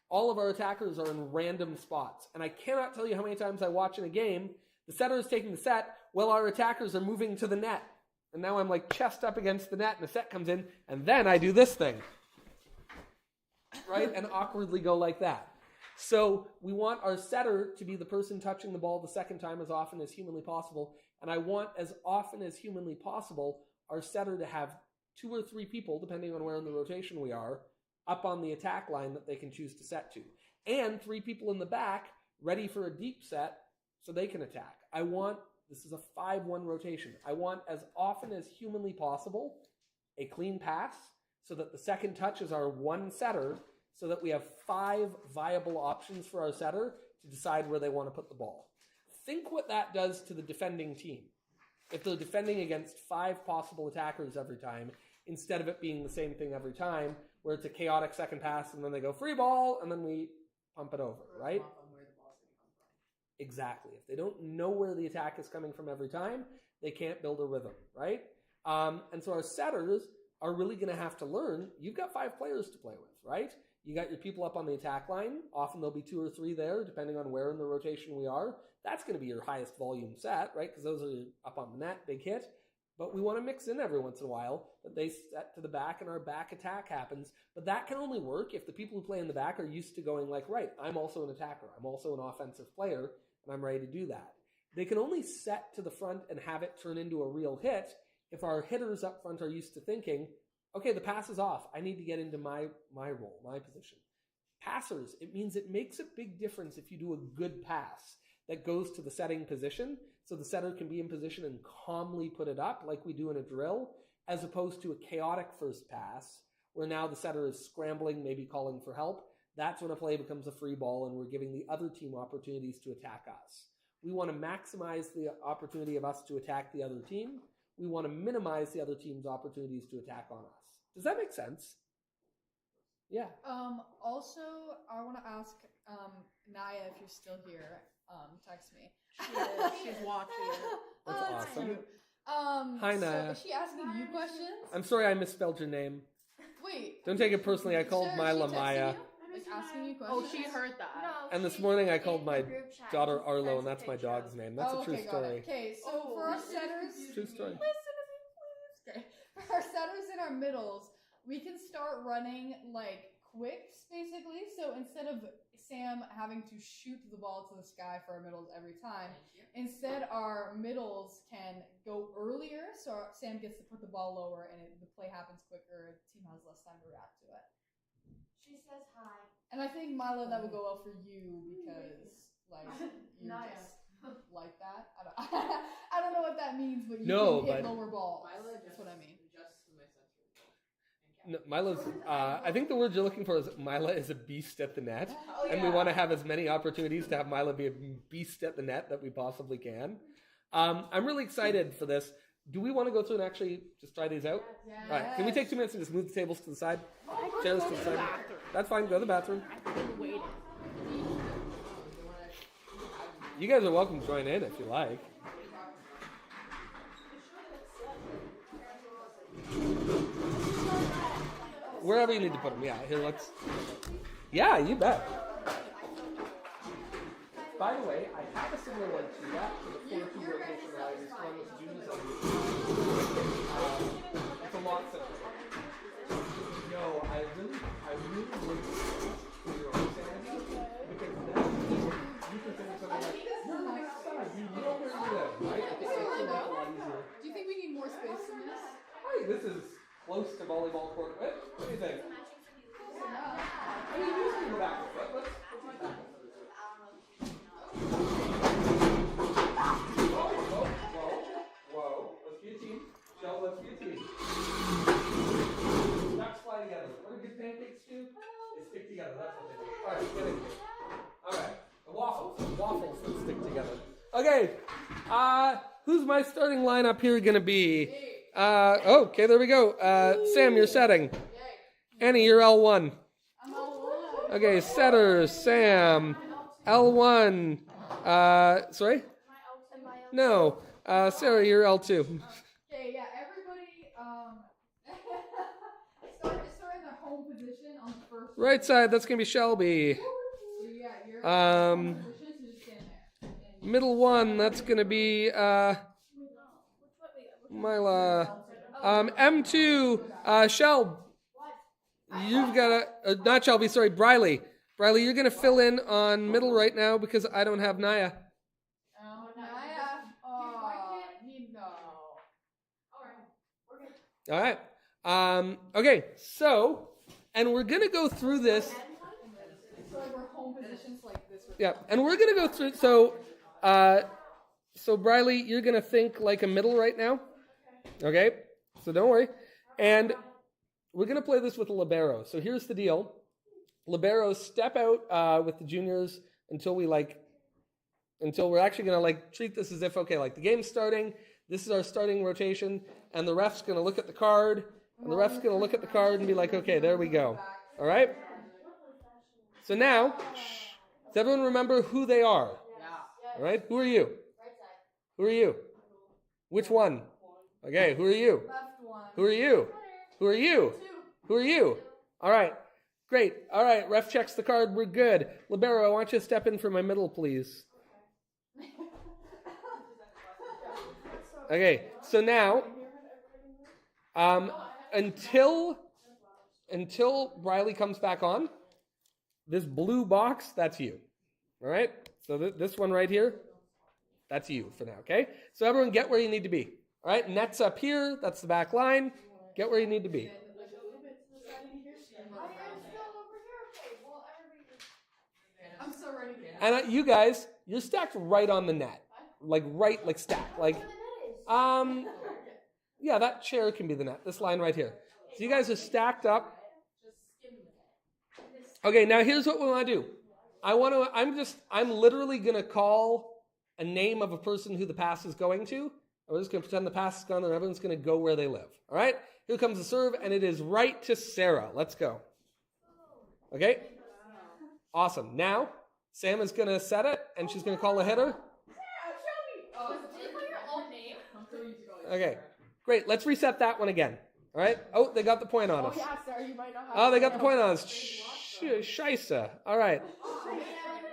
all of our attackers are in random spots? And I cannot tell you how many times I watch in a game, the setter is taking the set while our attackers are moving to the net. And now I'm like chest up against the net and the set comes in, and then I do this thing. Right? And awkwardly go like that. So we want our setter to be the person touching the ball the second time as often as humanly possible. And I want, as often as humanly possible, our setter to have 2 or 3 people, depending on where in the rotation we are, up on the attack line that they can choose to set to. And 3 people in the back ready for a deep set so they can attack. This is a 5-1 rotation. I want, as often as humanly possible, a clean pass so that the second touch is our one setter, so that we have 5 viable options for our setter to decide where they want to put the ball. Think what that does to the defending team. If they're defending against 5 possible attackers every time, instead of it being the same thing every time, where it's a chaotic second pass and then they go free ball and then we pump it over, right? Exactly. If they don't know where the attack is coming from every time, they can't build a rhythm, right? And so our setters are really going to have to learn, you've got 5 players to play with, right? You got your people up on the attack line. Often there'll be 2 or 3 there, depending on where in the rotation we are. That's going to be your highest volume set, right? Because those are up on the net, big hit. But we want to mix in every once in a while that they set to the back and our back attack happens. But that can only work if the people who play in the back are used to going like, right, I'm also an attacker. I'm also an offensive player, and I'm ready to do that. They can only set to the front and have it turn into a real hit if our hitters up front are used to thinking, okay, the pass is off. I need to get into my role, my position. Passers, it means it makes a big difference if you do a good pass that goes to the setting position, so the setter can be in position and calmly put it up like we do in a drill, as opposed to a chaotic first pass, where now the setter is scrambling, maybe calling for help. That's when a play becomes a free ball and we're giving the other team opportunities to attack us. We want to maximize the opportunity of us to attack the other team. We want to minimize the other team's opportunities to attack on us. Does that make sense? Yeah. Also, I want to ask Naya if you're still here. Text me. She's watching. That's awesome. Cute. Hi, Naya. So is she asking you questions? I'm sorry I misspelled your name. Wait. Don't take it personally. I called Sure, Mila she texted Maya. you? Like asking you Oh, questions? she heard that. No, And this she morning I put called in my the group chat daughter and Arlo, sent and a that's my picture dog's of- name. That's a true got it. story. Okay, so for our setters, True story. listen to me, please. Okay, for our setters and our middles, we can start running like quicks, basically. So instead of Sam having to shoot the ball to the sky for our middles every time, instead our middles can go earlier. So Sam gets to put the ball lower, and the play happens quicker. The team has less time to react to it. She says hi. And I think Milo, that would go well for you because like you Naya. just like that. I don't know what that means, but you No, can hit but- lower balls. Mila That's what I mean. adjusts my sensory. No, Mila's, I think the word you're looking for is Mila is a beast at the net. Oh, And we want to have as many opportunities to have Mila be a beast at the net that we possibly can. I'm really excited for this. Do we want to go through and actually just try these out? Yes. All right. Can we take 2 minutes and just move the tables to the side? Chairs to the side. Bathroom. That's fine. Go to the bathroom. I've been waiting. You guys are welcome to join in if you like. Wherever you need to put them. Yeah, here, let's... Yeah, you bet. By the way, I have a similar one to that for the 4-2 rotation that I used to run with juniors on it's a lot simpler. No, I really would for your own sanity, because then you can think of something like, you're on the next side, you know where you live, right? I think that's a lot easier. Do you think we need more space in this? Hey, this is close to volleyball court width. What do you think? I mean, you can go back a foot. Let's use back a foot. Whoa. Let's be a team. Shell, let's be a team. Ducks fly together. What do good pancakes do? They stick together. That's what they do. Alright, get in here. Alright. The waffles that stick together. Okay. Who's my starting lineup here gonna be? Okay, there we go. Sam, you're setting. Annie, you're L1. I'm all Okay, setter, Sam. L1. Sorry? No. Sarah, you're L2. Okay, yeah, everybody start in their home position on the first Right side, that's going to be Shelby. So yeah, you're in home position, so just stand there. And Middle one, that's going to be Mila. M2, Shelb. You've got not Shelby, sorry, Briley. Briley, you're going to fill in on middle right now because I don't have Naya. Naya. All right. Okay, so, and we're going to go through this. So like we're home positions like this. Yeah, and we're going to go through, so Briley, you're going to think like a middle right now. Okay, so don't worry. And we're going to play this with a libero. So here's the deal. Liberos step out with the juniors until we're actually going to treat this as if, okay, the game's starting. This is our starting rotation. And the ref's going to look at the card. And the ref's going to look at the card and be like, okay, there we go. All right? So now, does everyone remember who they are? All right? Who are you? Who are you? Which one? Okay, who are you? Who are you? Who are you? Who are you? All right. Great. All right, ref checks the card. We're good. Libero, I want you to step in for my middle, please. Okay, so now, until Briley comes back on, this blue box, that's you. All right? So this one right here, that's you for now, okay? So everyone get where you need to be. All right, net's up here. That's the back line. Get where you need to be. I'm so ready. And you guys, you're stacked right on the net. Stacked. Yeah, that chair can be the net. This line right here. So you guys are stacked up. Okay, now here's what we want to do. I'm literally going to call a name of a person who the pass is going to. We're just going to pretend the pass is gone and everyone's going to go where they live. All right? Here comes the serve, and it is right to Sarah. Let's go. Okay? Awesome. Now, Sam is going to set it, and she's going to call a hitter. Okay. Great. Let's reset that one again. All right? Oh, they got the point on us. Oh, they got the point on us. Scheisse. All right.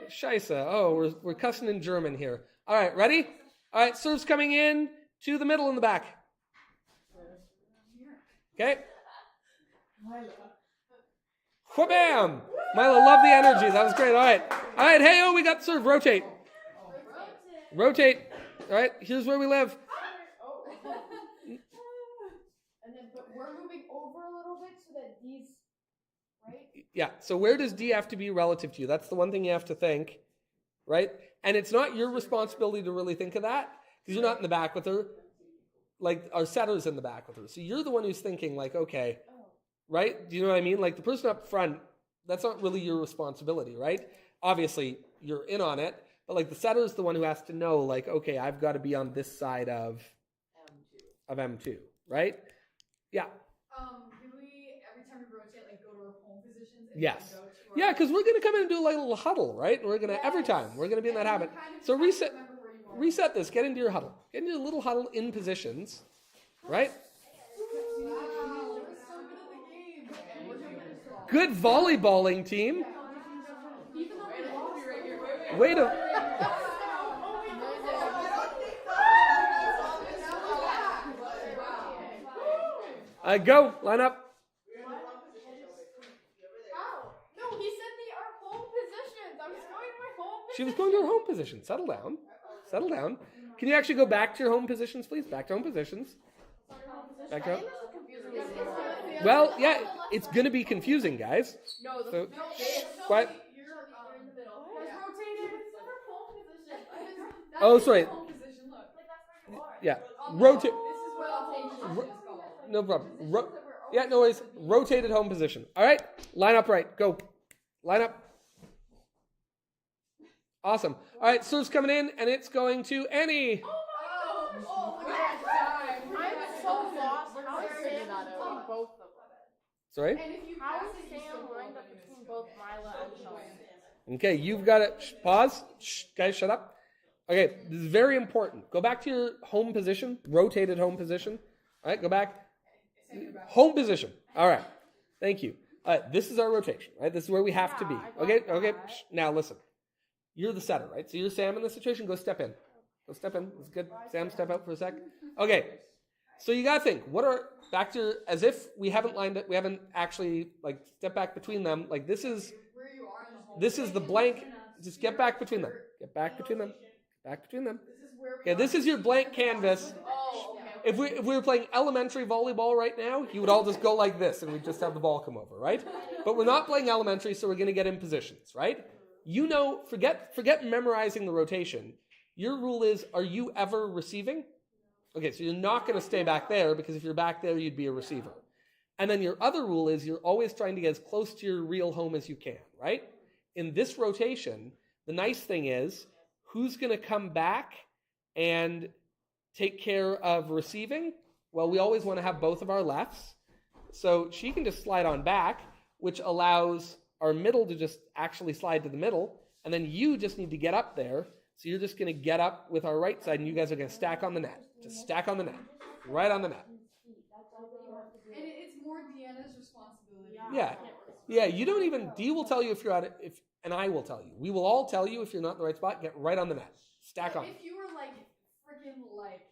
Scheisse. Oh, we're cussing in German here. All right, ready? All right, serve's coming in to the middle in the back. Okay. Wha-bam! Mila, love the energy. That was great. All right. All right, hey, we got serve. Rotate. Rotate. All right, here's where we live. But we're moving over a little bit so that D's, right? Yeah, so where does D have to be relative to you? That's the one thing you have to think, right? And it's not your responsibility to really think of that because you're not in the back with her. Our setter's in the back with her. So you're the one who's thinking okay, right? Do you know what I mean? The person up front, that's not really your responsibility, right? Obviously, you're in on it, but the setter's the one who has to know, okay, I've got to be on this side of M2, right? Yeah. Do we, every time we rotate, go to our home positions? And Yes. go to our Yeah, because we're going to come in and do a little huddle, right? We're going to, every time, we're going to be in that habit. So reset this. Get into your huddle. Get into your little huddle in positions, right? Good volleyballing team. Way to... Go. Line up. No, he said our home positions. I was going to my home position. She was going to her home position. Settle down. Settle down. Can you actually go back to your home positions, please? Back to home positions. Back to home. Well, yeah, it's going to be confusing, guys. So, quiet. You're in the middle. Rotated. It's our home position. Oh, sorry. Home position. Look. That's where you are. Yeah. Rotate. This is where I'll take you. No problem. Yeah, no worries. Rotated home position. All right. Line up right. Go. Line up. Awesome. All right. Serve's coming in, and it's going to Annie. Oh, look at that time. I'm so lost. How is Sam between both of them? Sorry? How is Sam lined up between both Mila and Sean? Okay, you've got it. Pause. Shh, guys, shut up. Okay, this is very important. Go back to your home position, rotated home position. All right, go back. Home position. All right. Thank you. All right, this is our rotation, right? This is where we have to be. Okay, okay. Shh. Now listen. You're the setter, right? So you're Sam in this situation. Go step in. Go step in. It's good. Sam, step out for a sec. Okay. So you gotta think. Back to as if we haven't lined it. We haven't actually step back between them. This is the blank. Just get back between them. Get back between them. Back between them. Okay, this is your blank canvas. If we were playing elementary volleyball right now, you would all just go like this, and we'd just have the ball come over, right? But we're not playing elementary, so we're going to get in positions, right? Forget memorizing the rotation. Your rule is, are you ever receiving? Okay, so you're not going to stay back there, because if you're back there, you'd be a receiver. And then your other rule is you're always trying to get as close to your real home as you can, right? In this rotation, the nice thing is who's going to come back and take care of receiving? Well, we always want to have both of our lefts. So she can just slide on back, which allows our middle to just actually slide to the middle. And then you just need to get up there. So you're just going to get up with our right side, and you guys are going to stack on the net. Just stack on the net. Right on the net. And it's more Deanna's responsibility. Yeah, you don't even, Dee will tell you if you're at it, and I will tell you. We will all tell you if you're not in the right spot, get right on the net. Stack on. If you were like freaking like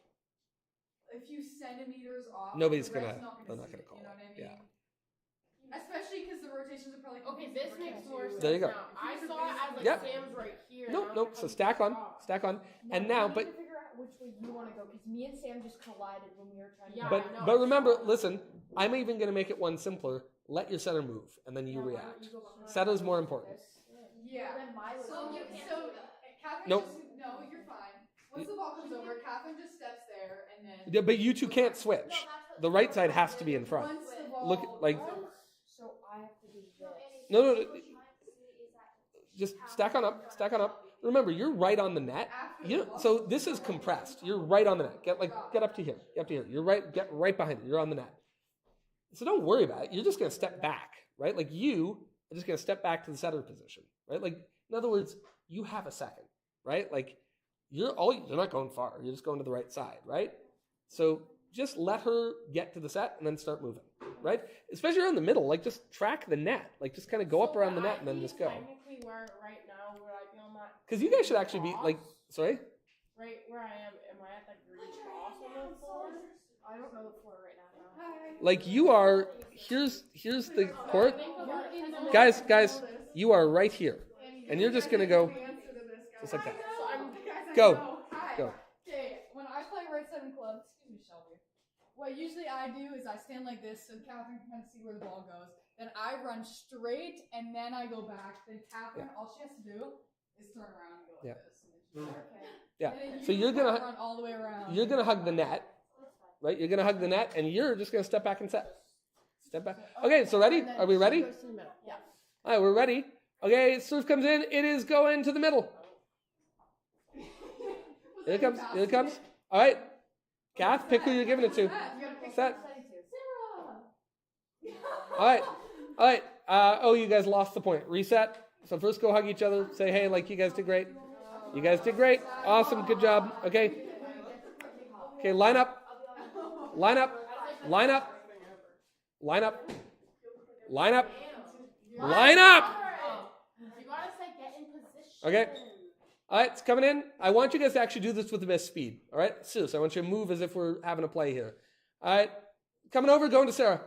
a few centimeters off, Nobody's they're gonna not call you know it. what I mean? Yeah. Especially because the rotations are probably Okay, this makes more sense. There you go. Now. I saw it as like Yep. Sam's right here. Nope. So stack on. And now, we but need to figure out which way you want to go because me and Sam just collided when we were trying to. Yeah, but I know. but remember, listen, I'm even going to make it one simpler. Let your setter move, and then you react. Setter's more important. Yeah. Then my was So Catherine Nope. just no, you're fine. Once the ball comes over, Catherine just steps there and then. Yeah, but you two can't switch. The right side has to be in front. Once the ball Look, like, comes over. So I have to do this. no. Just stack on up. Remember, you're right on the net. So this is compressed. You're right on the net. Get up to here. You're right. Get right behind it. You're on the net. So don't worry about it. You're just going to step back, right? Like you are just going to step back to the setter position, right? Like in other words, you have a second, right? Like you're not going far. You're just going to the right side, right? So just let her get to the set and then start moving, right? Especially around the middle. Like just track the net. Like just kind of go up around the net and then just go. Technically, where right now, would I be on that? Because you guys should actually be like, sorry. Right where I am I at that green cross on the floor? I don't know the floor right now. Like you are, here's the court. Guys, you are right here. And you're just going to go just like that. Go. Okay, when I play right side in club, excuse me, Shelby. What usually I do is I stand like this so Catherine can kind of see where the ball goes. Then I run straight and then I go back. Then Catherine, all she has to do is turn around and go like this. And then Yeah. And then So you're gonna run all the way around. You're gonna hug the net, right? You're gonna hug the net, and you're just gonna step back and set. Step back. Okay, so ready? Are we ready? Yeah. All right, we're ready. Okay, serve comes in. It is going to the middle. Here it comes. Here it comes. All right, Kath, pick who you're giving it to. Set. All right. Oh, you guys lost the point. Reset. So first, go hug each other. Say hey, like you guys did great. You guys did great. Awesome. Good job. Okay. Okay. Line up. Line up. Line up. Line up. Line up. Line up. You gotta say get in position. Okay. All right, it's coming in. I want you guys to actually do this with the best speed. All right? Seriously, I want you to move as if we're having a play here. All right. Coming over, going to Sarah.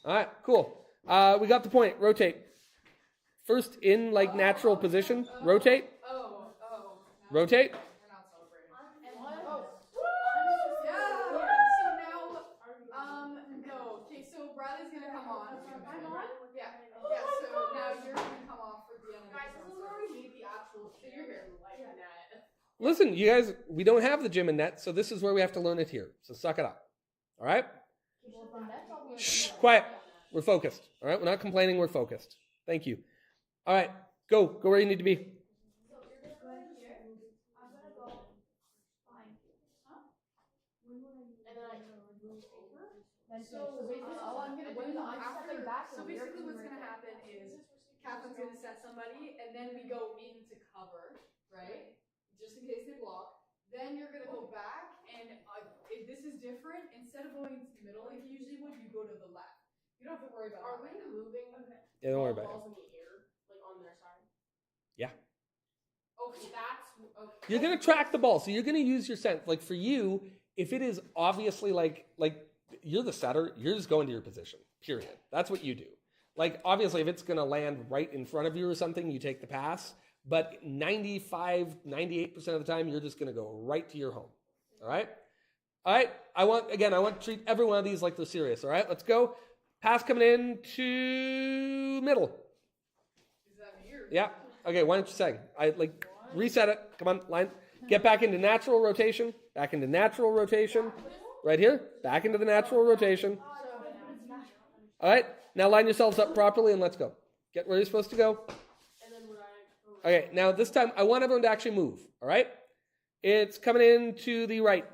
All right, cool. We got the point. Rotate. First in like natural position. Rotate. Rotate. We're not celebrating. Yeah. So now, no. Okay, so Bradley's gonna come on. I'm on. Yeah. Yeah. So now you're gonna come off for the end. Guys, this is where we need the actual chair, like net. Listen, you guys, we don't have the gym and net, so this is where we have to learn it here. So suck it up. All right? Shh, quiet. We're focused. All right? We're not complaining. We're focused. Thank you. All right. Go. Go where you need to be. So basically, all I'm gonna do after. So basically, what's gonna happen is Catherine's gonna set somebody, and then we go into cover, right? Just in case they block. Then you're gonna go back, and if this is different. Instead of going into the middle like you usually would, you go to the left. You don't have to worry about. Are we that right now. moving? Yeah, don't worry about balls it. in the air, like on their side? Yeah. Okay, that's okay. You're going to track the ball. So you're going to use your sense. Like for you, if it is obviously like you're the setter, you're just going to your position, period. That's what you do. Like obviously if it's going to land right in front of you or something, you take the pass. But 95, 98% of the time, you're just going to go right to your home. All right? All right. I want to treat every one of these like they're serious. All right? Let's go. Pass coming in to middle. Is that weird? Yeah. Okay, why don't you say? Reset it. Come on, line. Get back into natural rotation. Back into natural rotation. right here, back into the natural rotation. All right, now line yourselves up properly and let's go. Get where you're supposed to go. Okay, now this time I want everyone to actually move. All right, it's coming in to the right.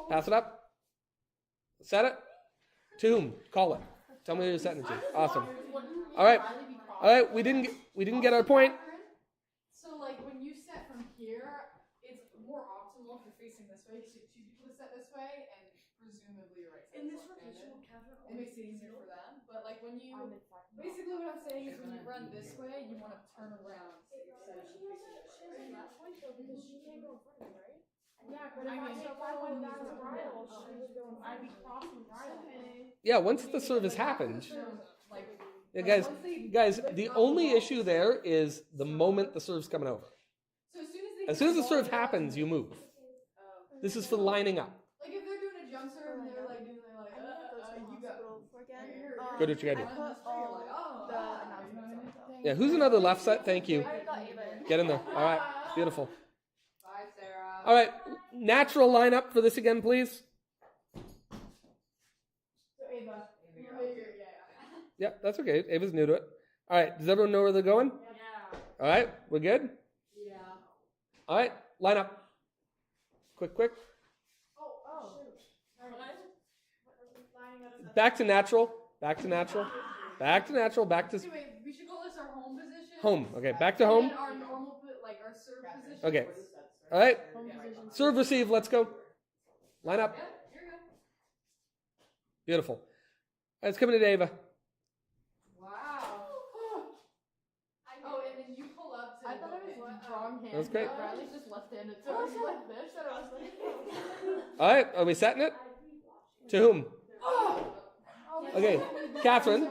Pass it up. Set it. To whom? Call it. Tell me who you're setting it to. Awesome. All right. All right. We didn't get our point. So like when you set from here, it's more optimal if you're facing this way because you have two people to set this way and presumably you're right. In this rotation, it makes it easier for them. But like when you basically what I'm saying is when you run this way, you want to turn around. Yeah, but if I went back to Bridal, I'd be crossing Bridal. Yeah, once the service happened. Yeah, guys, the only issue there is the moment the serve's coming over. So as soon as the serve happens, you move. This is for lining up. Like if they're doing a jump serve and they're like you go. Go do what you gotta do. Oh, Yeah, who's another left set? Thank you. Get in there. All right, beautiful. Bye, Sarah. All right, natural lineup for this again, please. Yeah, that's okay. Ava's new to it. All right, does everyone know where they're going? Yeah. All right, we're good? Yeah. All right, line up. Quick. Back to natural. Back to natural. Back to natural. Back to Wait, we should call this our home position. home. Okay, back to home. And our normal, like our serve position. Okay. All right. Serve, receive. Let's go. Line up. Yeah, here we go. Beautiful. All right, it's coming to Ava. Wow. Oh, and then you pull up to. I thought it was wrong hand. That's great. Riley's just left-handed, so I was like this, and I was like. All right, are we setting it? To whom? Okay, Catherine,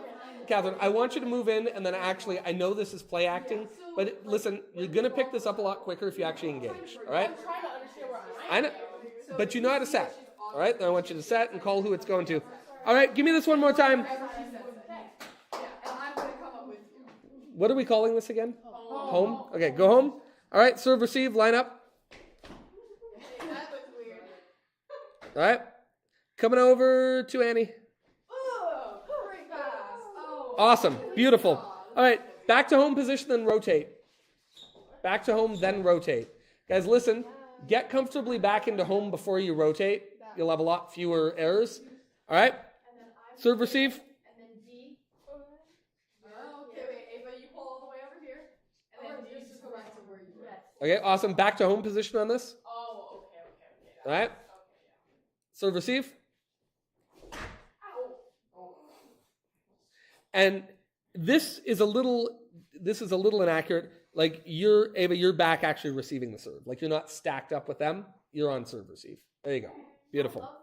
I want you to move in, and then actually, I know this is play acting, but listen, you're going to pick this up a lot quicker if you actually engage, all right? I'm trying to understand where I know, but you know how to set, all right? Then I want you to set and call who it's going to. All right, give me this one more time. Yeah, and I'm gonna come up with you. What are we calling this again? Home? Okay, go home. All right, serve, receive, line up. That looks weird. All right, coming over to Annie. Oh, great pass. Oh. Awesome, beautiful. All right, back to home position, then rotate. Back to home, then rotate. Guys, listen, get comfortably back into home before you rotate. You'll have a lot fewer errors. All right, serve, receive. And then D. Oh, okay, wait, Ava, you pull all the way over here. And then D just go back to where you were. Okay, awesome. Back to home position on this. Oh, okay. All right, serve, receive. And this is a little inaccurate. Like Ava, you're back actually receiving the serve. Like you're not stacked up with them. You're on serve, receive. There you go. Beautiful. It's out.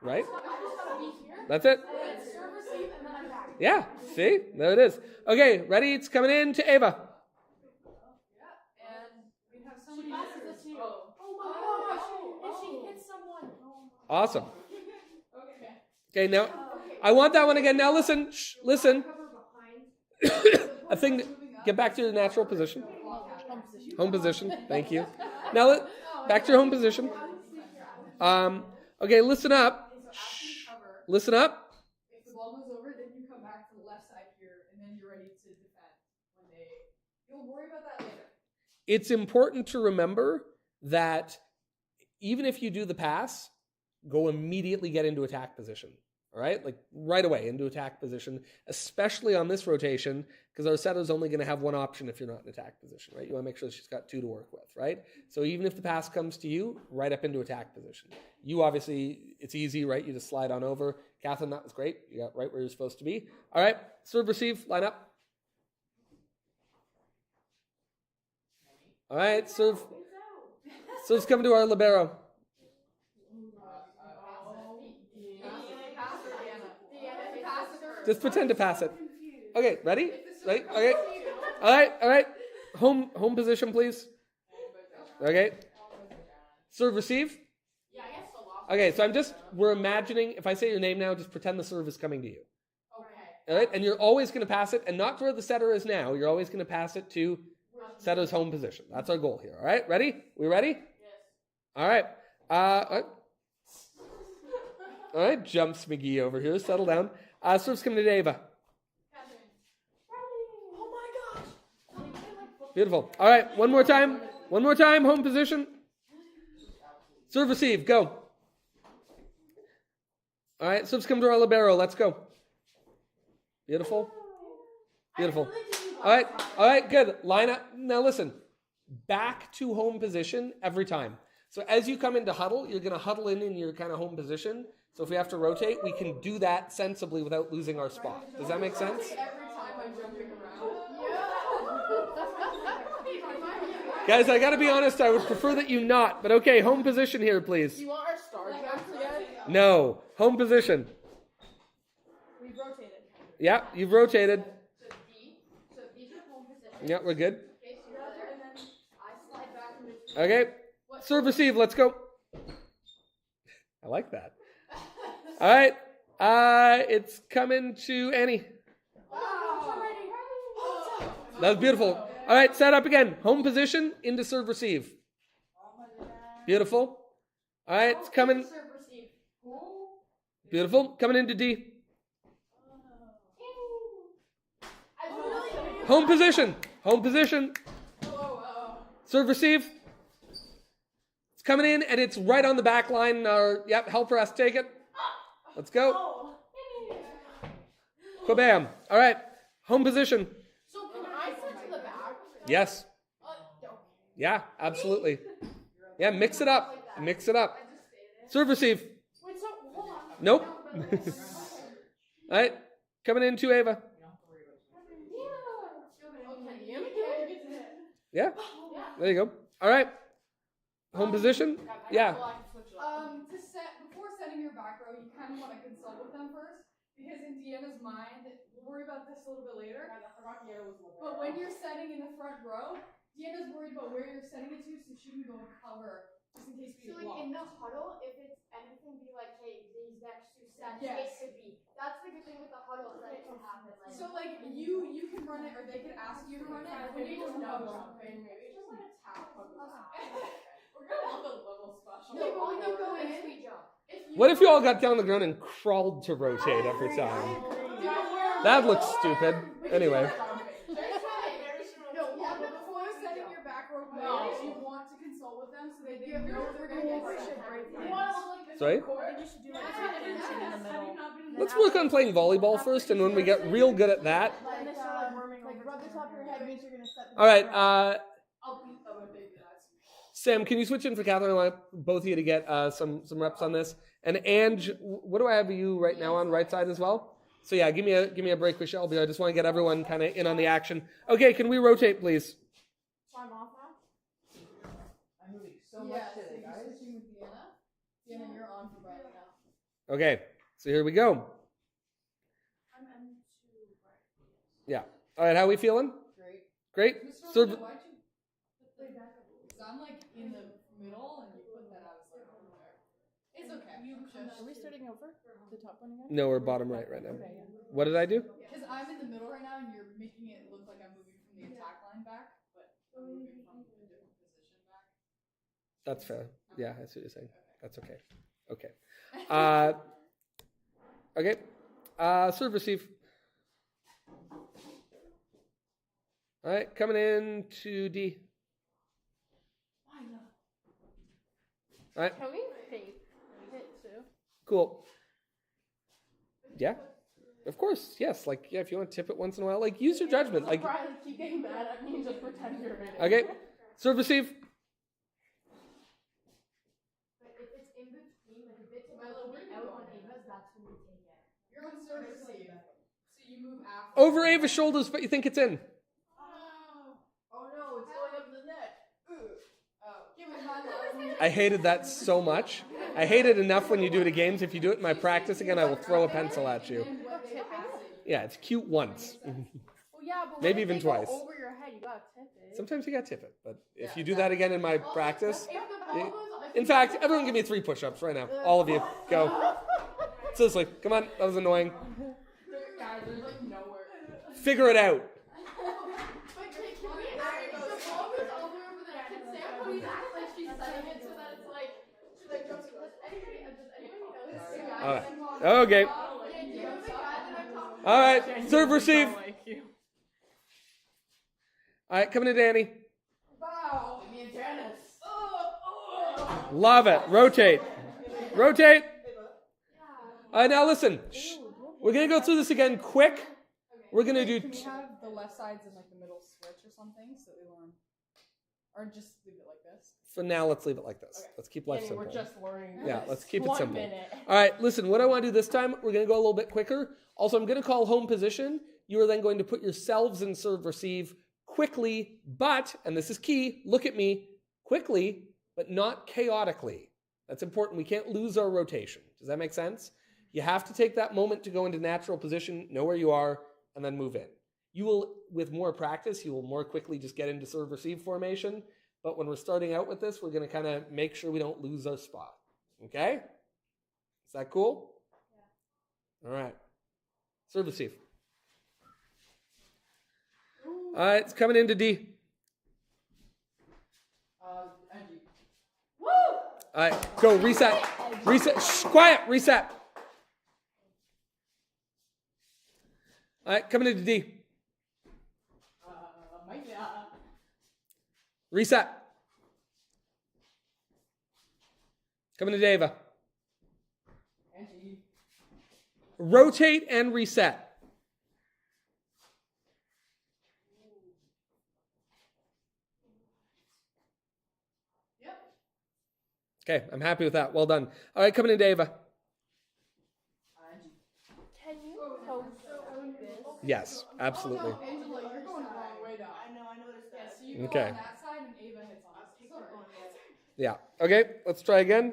Right? I just gotta be here. That's it. Serve, receive, and then I'm back. Yeah. See? There it is. Okay, ready? It's coming in to Ava. Yeah, and we have so many passes answers. it to you. Oh my gosh. If she hits someone. Awesome. Okay. Okay, now I want that one again. Now listen. Shh, listen. A thing. Get back to your natural position. Home position. Thank you. Now back to your home position. Okay, listen up. Shh. Listen up. If the ball moves over, then you come back to the left side here, and then you're ready to defend. You'll worry about that later. It's important to remember that even if you do the pass, go immediately get into attack position. All right? Like right away into attack position, especially on this rotation, because our setter's only going to have one option if you're not in attack position, right? You want to make sure she's got two to work with, right? So even if the pass comes to you, right up into attack position. You obviously, it's easy, right? You just slide on over. Catherine, that was great. You got right where you're supposed to be. All right, serve, receive, line up. All right, serve. Serve's coming to our libero. Just pretend to pass it. Okay, ready? Right? Okay. All right. Home position, please. Okay. Serve, receive. Okay, so we're imagining, if I say your name now, just pretend the serve is coming to you. Okay. All right, and you're always going to pass it, and not to where the setter is now. You're always going to pass it to setter's home position. That's our goal here. All right, ready? We ready? Yes. All right. All right, jumps McGee over here. Settle down. Serve's coming to Ava. Oh my gosh! Beautiful. All right, one more time. One more time. Home position. Serve, receive. Go. All right, serve's coming to our libero. Let's go. Beautiful. Beautiful. All right, good. Line up. Now listen. Back to home position every time. So as you come into huddle, you're going to huddle in your kind of home position. So if we have to rotate, we can do that sensibly without losing our spot. Does that make sense? Every time I'm jumping around. Guys, I got to be honest, I would prefer that you not. But okay, home position here, please. You want our star jumps again? No, home position. We've rotated. Yeah, you've rotated. So these are home position. Yeah, we're good. Okay, so you're there, and then I slide back in between. Okay, serve, receive, let's go. I like that. All right, it's coming to Annie. That was beautiful. All right, set up again. Home position, into serve, receive. Beautiful. All right, it's coming. Serve, receive. Beautiful. Coming into D. Home position. Home position. Serve, receive. It's coming in, and it's right on the back line. Yep, helper has to take it. Let's go. Kabam. All right. Home position. So can I set to the back? Yes. Yeah, absolutely. Yeah, mix it up. Mix it up. Serve, receive. Wait, so hold on. Nope. All right. Coming into Ava. Yeah. There you go. All right. Home position. Yeah. To set before setting your back row, you kind of want to consult with them first, because in Deanna's mind, we'll worry about this a little bit later. But when you're setting in the front row, Deanna's worried about where you're setting it to, so she can go and cover just in case we So get like in the blocked. huddle, if it's anything, be like, hey, these next two sets, Yes. it could be. That's the good thing with the huddle, is that it can happen. Like, So like you can run it, or they can ask you to run it. When you just know something, Maybe just like a tap on the Uh-huh. We're gonna have a level special. No, but when you go in, speed jump. What if you all got down on the ground and crawled to rotate every time? That looks stupid. Anyway. No, yeah, but before you're setting your back row players, you want to consult with them so they know they're going to get set. Sorry? You should do like fencing in the middle. Let's work on playing volleyball first, and when we get real good at that. And they start like warming over. Rub the top of your head means you're going to set the All right, I'll beat them if they do that. Sam, can you switch in for Catherine? I want both of you to get some reps on this. And Ange, what do I have you right now on right side as well? So yeah, give me a break with Shelby. I just want to get everyone kind of in on the action. Okay, can we rotate, please? So I'm off now? I'm moving so Yeah, much so today, you're guys. switching with Deanna. Deanna, you're on for Brian now. Okay, so here we go. I'm M2 right. Yeah. All right, how are we feeling? Great. Great. Mr. Serve. Why'd you play back up? Because I'm like in the middle and you put that out as like over there. It's okay. Are we starting over? The top one again? No, we're bottom right now. Okay, yeah. What did I do? Because I'm in the middle right now and you're making it look like I'm moving from the attack line back, but I'm moving from a different position back. That's fair. Yeah, I see what you're saying. That's okay. Okay. Okay. Serve, receive. All right, coming in to D. All right, Can we fake it too? cool. Yeah, of course. Yes, like yeah. If you want to tip it once in a while, like use your judgment. Like Brian, keep getting mad at me and just pretend you're in it. okay, serve, receive. But if it's in between, like if it's out on Ava's, that's when we take it. You're on serve receive. So you move after. Over Ava's shoulders, but you think it's in. Oh no, it's going up the net. Give it my love. I hated that so much. I hate it enough when you do it at games. If you do it in my practice again, I will throw a pencil at you. Yeah, it's cute once. Well, yeah, but Maybe when even they go twice. over your head, you gotta tip it. Sometimes you got to tip it, but if you do that again in my practice, If the ball goes in fact, everyone give me 3 push-ups right now. All of you, go. Seriously, come on, that was annoying. Guys, there's like nowhere. Figure it out. But can we act the ball goes all the way over the net? Can Sam please act like she's setting it so that it's like All right. Okay. All right. Serve, receive. All right, coming to Danny. Wow. Me and Janice. Love it. Rotate. Rotate. All right, now listen. Shh. We're going to go through this again quick. We're going to do... Can we have the left sides in like the middle switch or something so that we learn? Or just leave it like this? For now, let's leave it like this. Okay. Let's keep life simple. We're just learning. Yeah, let's keep it 1 simple. minute. All right, listen, what I want to do this time, we're going to go a little bit quicker. Also, I'm going to call home position. You are then going to put yourselves in serve receive quickly, but, and this is key, look at me, quickly, but not chaotically. That's important. We can't lose our rotation. Does that make sense? You have to take that moment to go into natural position, know where you are, and then move in. You will, with more practice, you will more quickly just get into serve receive formation. But when we're starting out with this, we're going to kind of make sure we don't lose our spot. Okay? Is that cool? Yeah. All right. Serve receive. All right, it's coming into D. Angie. Woo! All right, go, reset. Reset. Shh, quiet, reset. All right, coming into D. Reset. Coming to Deva. Angie. Rotate and reset. Okay, I'm happy with that. Well done. All right, coming in, Deva. Can you post this? Yes, absolutely. Oh, no, Angela, you're going the wrong way now. I know, I noticed that. Yeah, so you go Okay. on that side and Ava hits on this. Sorry. Yeah. Okay, let's try again.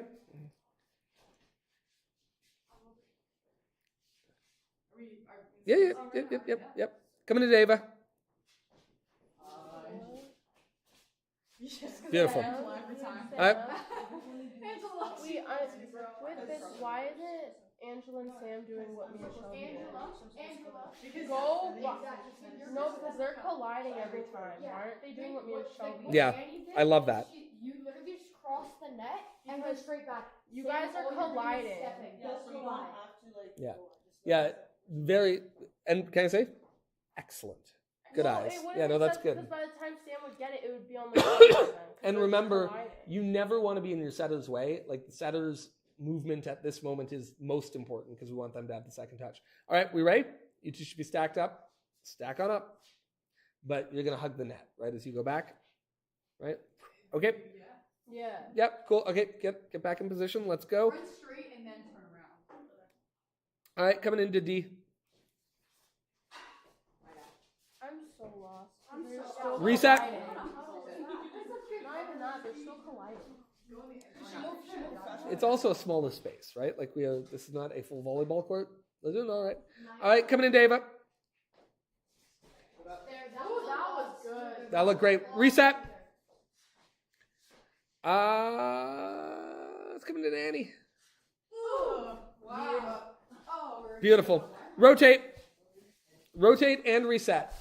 Yep. Coming to Deva. Beautiful. Every time. All right. Wait, with this, why isn't Angela and Sam doing what me and Shelby did? Go. No, because they're colliding every time. Why aren't they doing what me and Shelby did? Yeah, I love that. You literally just cross the net and go straight back. You guys are colliding. Yeah. Yeah, very. And can I say? Excellent. Good Well, eyes. it wouldn't Yeah, no, make that's sense good. Because by the time Sam would get it, it would be on the ground. And remember, you never want to be in your setter's way. Like the setter's movement at this moment is most important because we want them to have the second touch. All right, we ready? You two should be stacked up. Stack on up. But you're going to hug the net, right, as you go back. Right? Okay. Yeah. Yep, cool. Okay, get back in position. Let's go. Run straight and then turn around. All right, coming into D. I'm so lost. I'm They're so still Reset. colliding. Not even that. They're still colliding. It's also a smaller space, right? Like this is not a full volleyball court. They're doing all right. All right, coming in, Deva. That was good. That looked great. Reset. It's coming to Danny. Wow. Beautiful. Rotate. Rotate and reset.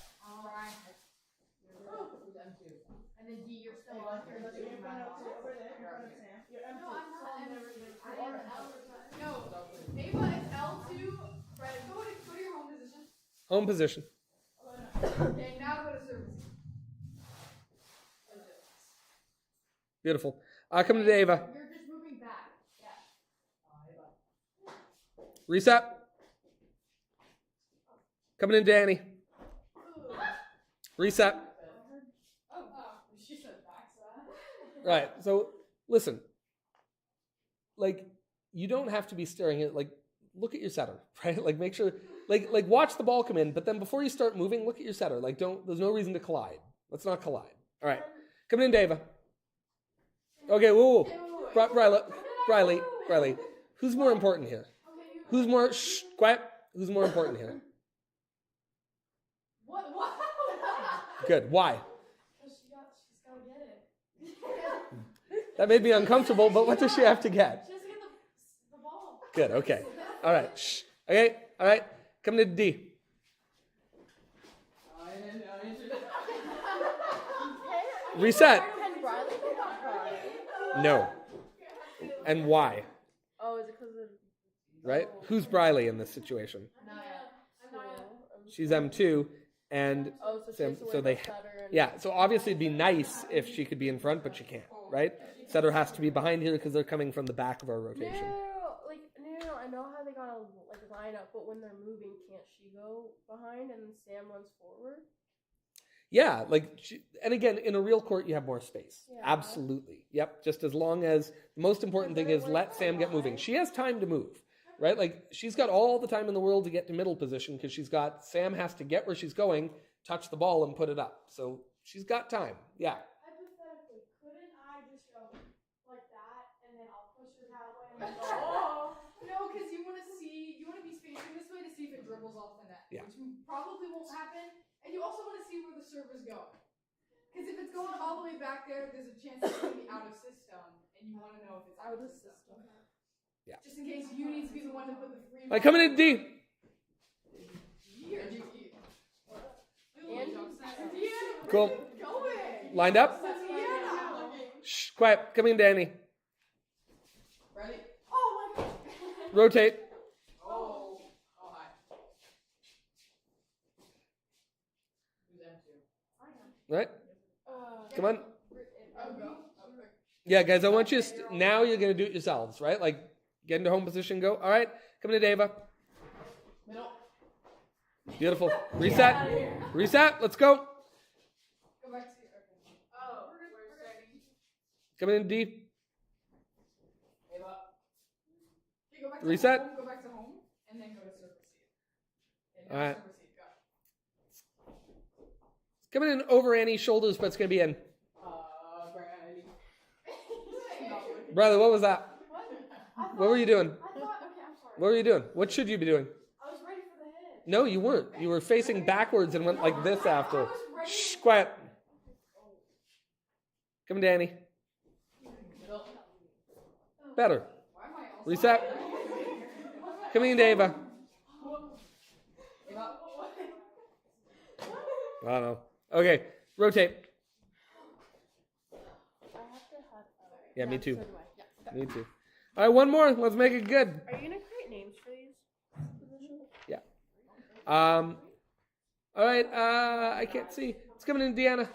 And then D, you're still on here. No, Ava is L2. Right, go to your home position. Home position. Okay, now go to service. Beautiful. Coming to Ava. You're just moving back. Yeah. Reset. Coming in, Danny. Reset. She said back. Right. So listen. Like, you don't have to be staring at, like, look at your setter, right? Like, make sure, like watch the ball come in, but then before you start moving, look at your setter. Like, there's no reason to collide. Let's not collide. All right. Coming in, Deva. Okay, whoa. Riley. Who's more important here? Shh, quiet. Who's more important here? What? Good. Why? She's gotta get it. That made me uncomfortable, but what does she have to get? She has to get the ball. Good, okay. All right. Shh. Okay, all right. Coming to D. Reset. Can Riley get that cry? No. And why? Oh, is it because of right? Who's Briley in this situation? She's M2, and Oh, so she Sam, has to so work they, with Sutter and yeah. So obviously it'd be nice if she could be in front, but she can't, right? Setter has to be behind here because they're coming from the back of our rotation. No, I know how they gotta like line up, but when they're moving, can't she go behind and then Sam runs forward? Yeah, and again, in a real court, you have more space. Yeah. Absolutely. Yep. Just as long as the most important thing is let Sam get moving. She has time to move, right? Like she's got all the time in the world to get to middle position because Sam has to get where she's going, touch the ball, and put it up. So she's got time. Yeah. Hypothetically, couldn't I just go like that and then I'll push her that way and go, oh. No, because you want to be spacing this way to see if it dribbles off the net, Yeah. which probably won't happen. And you also want to see where the serve is going. Because if it's going all the way back there, there's a chance it's going to be out of system, and you want to know if it's out of system. Yeah. Just in case you need to be the one to put the free. All right, coming in D. Cool. Lined up? Shh, quiet. Come in, Danny. Ready? Oh my god. Rotate. Oh, hi. Who's M2? Right? Come on. Oh, go. Yeah, guys, I want you to, now you're going to do it yourselves, right? Like, get into home position, go. All right, come in, Ava. Middle. Beautiful. Reset. Reset. Let's go. Go back to your. Oh, we're starting. Coming in D. Ava. Okay, go back to Reset. Home, go back to home, and then go to serve receive. All right. Serve receive, go. Coming in over Annie's shoulders, but it's going to be in. Bradley. Brother, what was that? What were you doing? I thought, okay, I'm sorry. What were you doing? What should you be doing? I was ready for the hit. No, you weren't. You were facing backwards and went like this after. Shh, quiet. Come in, Danny. Middle. Better. Why am I also Reset. Coming in, Ava. Ava. I don't know. Okay, rotate. I have to have. Yeah, me too. So do I. Me too. All right, one more. Let's make it good. Are you gonna create names for these positions? Yeah. All right. I can't see. It's coming in, Deanna.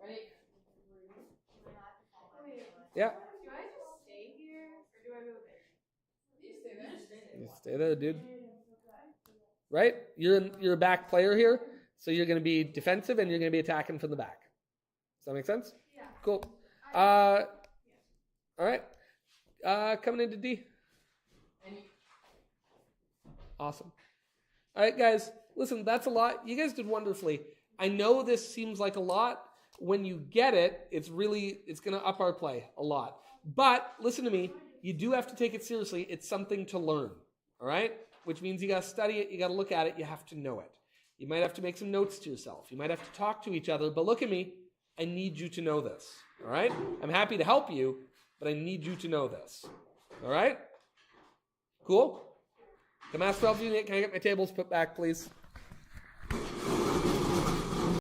Ready? Yeah. Do I just stay here, or do I move in? You stay there. You stay there, dude. Right? You're a back player here, so you're going to be defensive and you're going to be attacking from the back. Does that make sense? Yeah. Cool. All right. Coming into D. Awesome. All right, guys. Listen, that's a lot. You guys did wonderfully. I know this seems like a lot. When you get it, it's going to up our play a lot. But listen to me. You do have to take it seriously. It's something to learn. All right? Which means you got to study it. You got to look at it. You have to know it. You might have to make some notes to yourself. You might have to talk to each other. But look at me. I need you to know this. All right? I'm happy to help you, but I need you to know this. All right? Cool? The master help you. Can I get my tables put back, please?